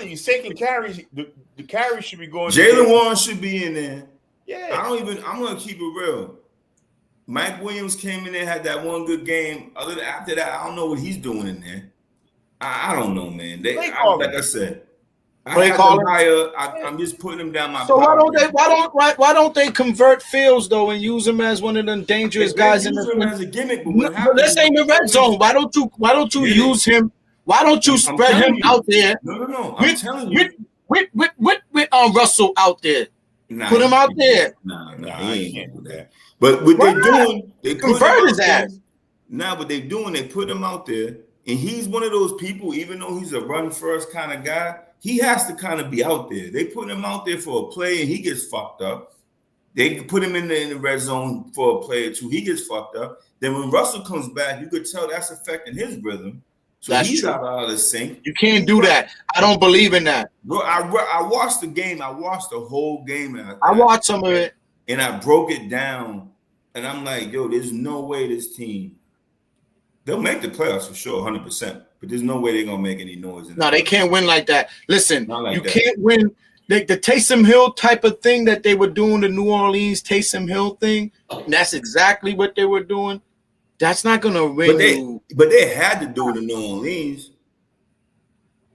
You taking carries. The carries should be going. Jalen Warren should be in there. Yeah. I'm going to keep it real. Mike Williams came in there, had that one good game. After that, I don't know what he's doing in there. I don't know, man. Like I said, I'm just putting him down my. So why don't they convert Fields though and use him as one of them dangerous guys in the as a gimmick? But this ain't the red zone. Why don't you use him? Why don't you spread him out there? No. I'm telling you. With Russell out there. Put him out there. Nah, he can't do that. But what they're doing, they convert his ass. Nah, what they doing, they put him out there, and he's one of those people. Even though he's a run first kind of guy, he has to kind of be out there. They put him out there for a play, and he gets fucked up. They put him in the red zone for a play or two. He gets fucked up. Then when Russell comes back, you could tell that's affecting his rhythm. So he's true. Out of the sync. You can't do that. I don't believe in that. Bro, I watched the game. I watched the whole game. I watched some of it. And I broke it down. And I'm like, yo, there's no way this team, they'll make the playoffs for sure, 100%. But there's no way they're going to make any noise. No, they can't win like that. Listen, can't win. The Taysom Hill type of thing that they were doing, the New Orleans Taysom Hill thing, that's exactly what they were doing. That's not going to win. But they had to do it in New Orleans.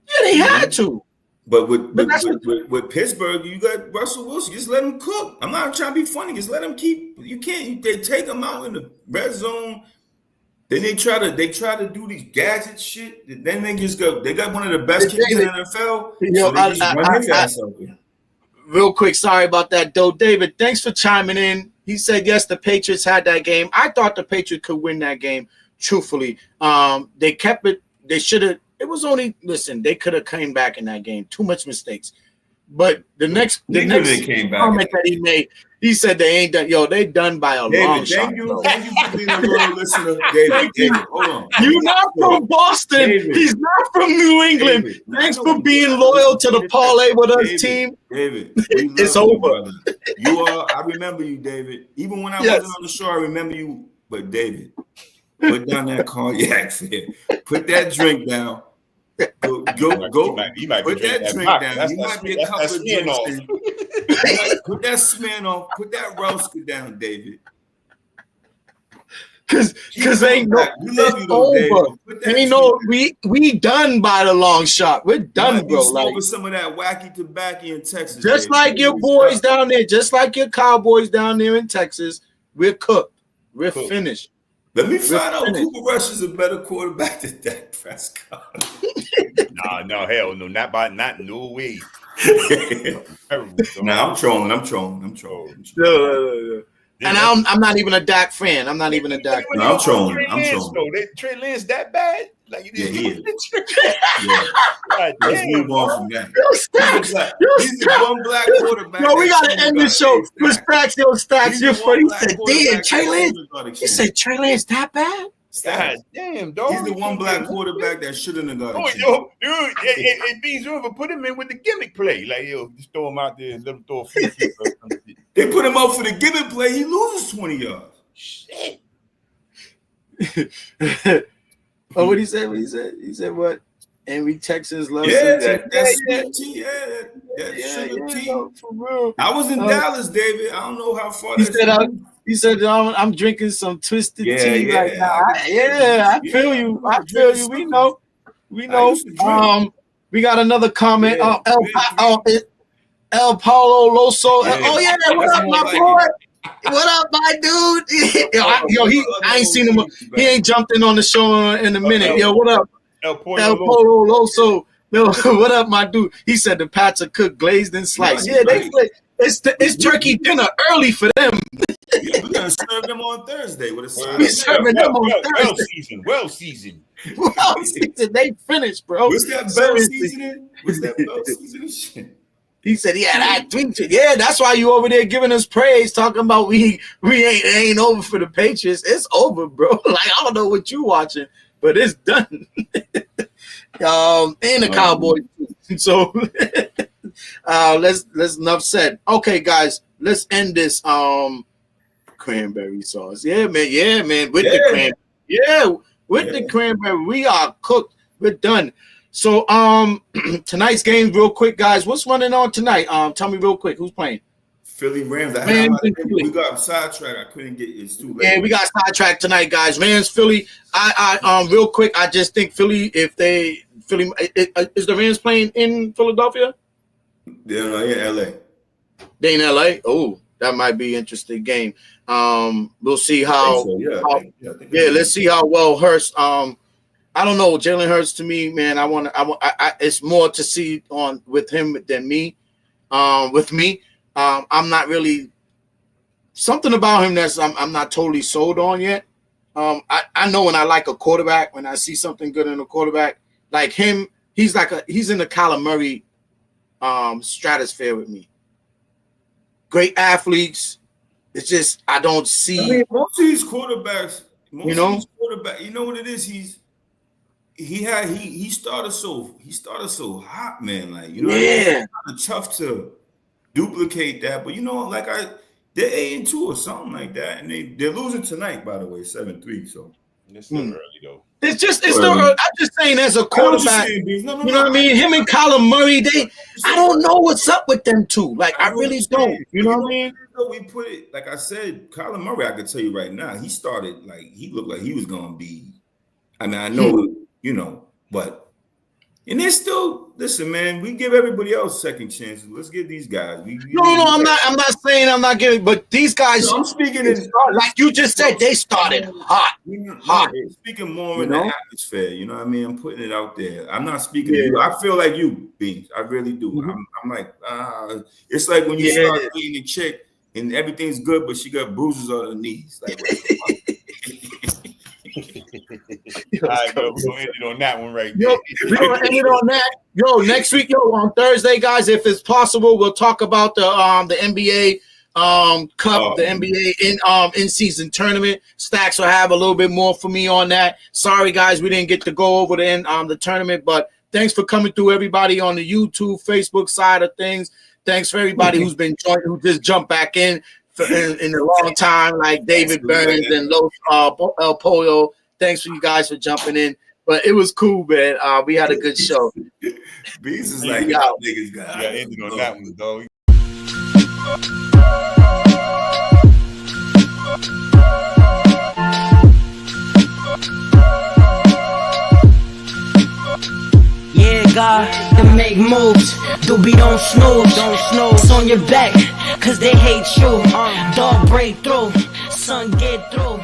Yeah, they had to. But with Pittsburgh, you got Russell Wilson. Just let him cook. I'm not trying to be funny. Just let him keep. You can't. They take him out in the red zone. Then they try to do these gadget shit. Then they just go. They got one of the best kickers in the NFL. So they just run his ass over. Real quick, sorry about that, though. David, thanks for chiming in. He said yes, the Patriots had that game. I thought the Patriots could win that game. Truthfully, they kept it. They should have. It was only they could have came back in that game. Too much mistakes. But the next comment that he made, he said they ain't done. Yo, they done by a long shot. Thank you for being a loyal listener, David. Hold on. You're not from Boston. David. He's not from New England. David. Thanks for being loyal to the Parlay with us team. David, it's over. You are. I remember you, David. Even when I wasn't on the show, I remember you. But David, put down that cognac. Put that drink down. Go. You might put that drink down. You might be a couple of drinks in. Put that Smirnoff. Put that Rosker down, David. Cause ain't no. We love you though, David. Ain't no. We done by the long shot. We're done, bro. Smoking some of that wacky tobacco in Texas. Just David. like your boys down there, just like your Cowboys down there in Texas, we're cooked. We're finished. Let me find out Cooper Rush is a better quarterback than Dak Prescott. No, hell no, not no way. I'm trolling. No. And I'm not even a Dak fan. I'm not even a Dak fan. No, I'm trolling. Trey Lance that bad? Like you didn't he is. God, let's move on from that. He's one black quarterback. No, we gotta end this show with Stacks. Yo, Stacks, you're funny. He said, damn, Trey Lance. He said, Trey Lance that bad? God damn, dog. He's the one black quarterback that shouldn't have got a chance. Yo, dude, it means you ever put him in with the gimmick play. Like, yo, just throw him out there and let him throw a few feet or something. They put him out for the gimmick play. He loses 20 yards. Shit. Oh, what he said? What he said? He said what? Henry Texans love. That's for real. I was in Dallas, David. I don't know how far. He said, I'm drinking some twisted tea right now. I feel you. We know. We got another comment. El Paulo Loso. What up, my boy? What up, my dude? I ain't seen him. He ain't jumped in on the show in a minute. Yo, what up? El Polo Loso. Yo, what up, my dude? He said the Pats are cooked, glazed, and sliced. It's turkey dinner early for them. We're gonna serve them on Thursday with a side. We're serving them on Thursday. Well seasoned. They finished, bro. What's that bell seasoning? Shit? He said he had that tweet. Yeah, that's why you over there giving us praise, talking about we ain't over for the Patriots. It's over, bro. Like, I don't know what you watching, but it's done. And the Cowboys. So let's enough said. Okay, guys, let's end this cranberry sauce. Yeah, man. With the cranberry. Yeah, with the cranberry. We are cooked. We're done. So tonight's game, real quick, guys. What's running on tonight? Tell me real quick. Who's playing? Philly Rams. We got sidetracked. I couldn't get. It's too late. Yeah, we got sidetracked tonight, guys. Rams, Philly. I real quick. I just think Philly. Is the Rams playing in Philadelphia? Yeah, LA. They in LA. Oh, that might be an interesting game. We'll see how. Let's see how well Hurst. I don't know. Jalen Hurts, to me, man, it's more to see on with him than me. With me, I'm not really something about him that's I'm not totally sold on yet. I know when I like a quarterback, when I see something good in a quarterback, like him, he's in the Kyler Murray stratosphere with me. Great athletes. It's just I don't see. Most of these quarterbacks, you know what it is? He started so hot, man. Like, it's kind of tough to duplicate that. But they're 8-2 or something like that, and they're losing tonight, by the way, 7-3. So it's still early though. It's still early. I'm just saying, as a quarterback, you know what I mean. Him and Kyler Murray, I don't know what's up with them two. Like, I really don't. You know what I mean? We put it like I said, Kyler Murray. I can tell you right now, he started he looked like he was gonna be. I mean, I know. But and they're still listen, man. We give everybody else second chances. Let's give these guys. I'm not saying I'm not giving, but these guys. I'm speaking like you just said. They started hot. Speaking more in the atmosphere. You know what I mean? I'm putting it out there. I'm not speaking to you. I feel like you, Beans. I really do. Mm-hmm. I'm like, it's like when you start dating a chick and everything's good, but she got bruises on her knees. Like, all right, we're gonna end it on that one right there. We're gonna end it on that. Next week, on Thursday, guys, if it's possible, we'll talk about the NBA Cup, the NBA in season tournament. Stacks will have a little bit more for me on that. Sorry, guys, we didn't get to go over the tournament, but thanks for coming through, everybody on the YouTube, Facebook side of things. Thanks for everybody who's been joined, who just jumped back in a long time, like David Burns and El Pollo. Thanks for you guys for jumping in. But it was cool, man. We had a good show. Beans is like, y'all niggas got ended on that one, dog. Yeah, God, to make moves. Doobie don't snooze. It's on your back, cause they hate you. Dog break through, sun get through.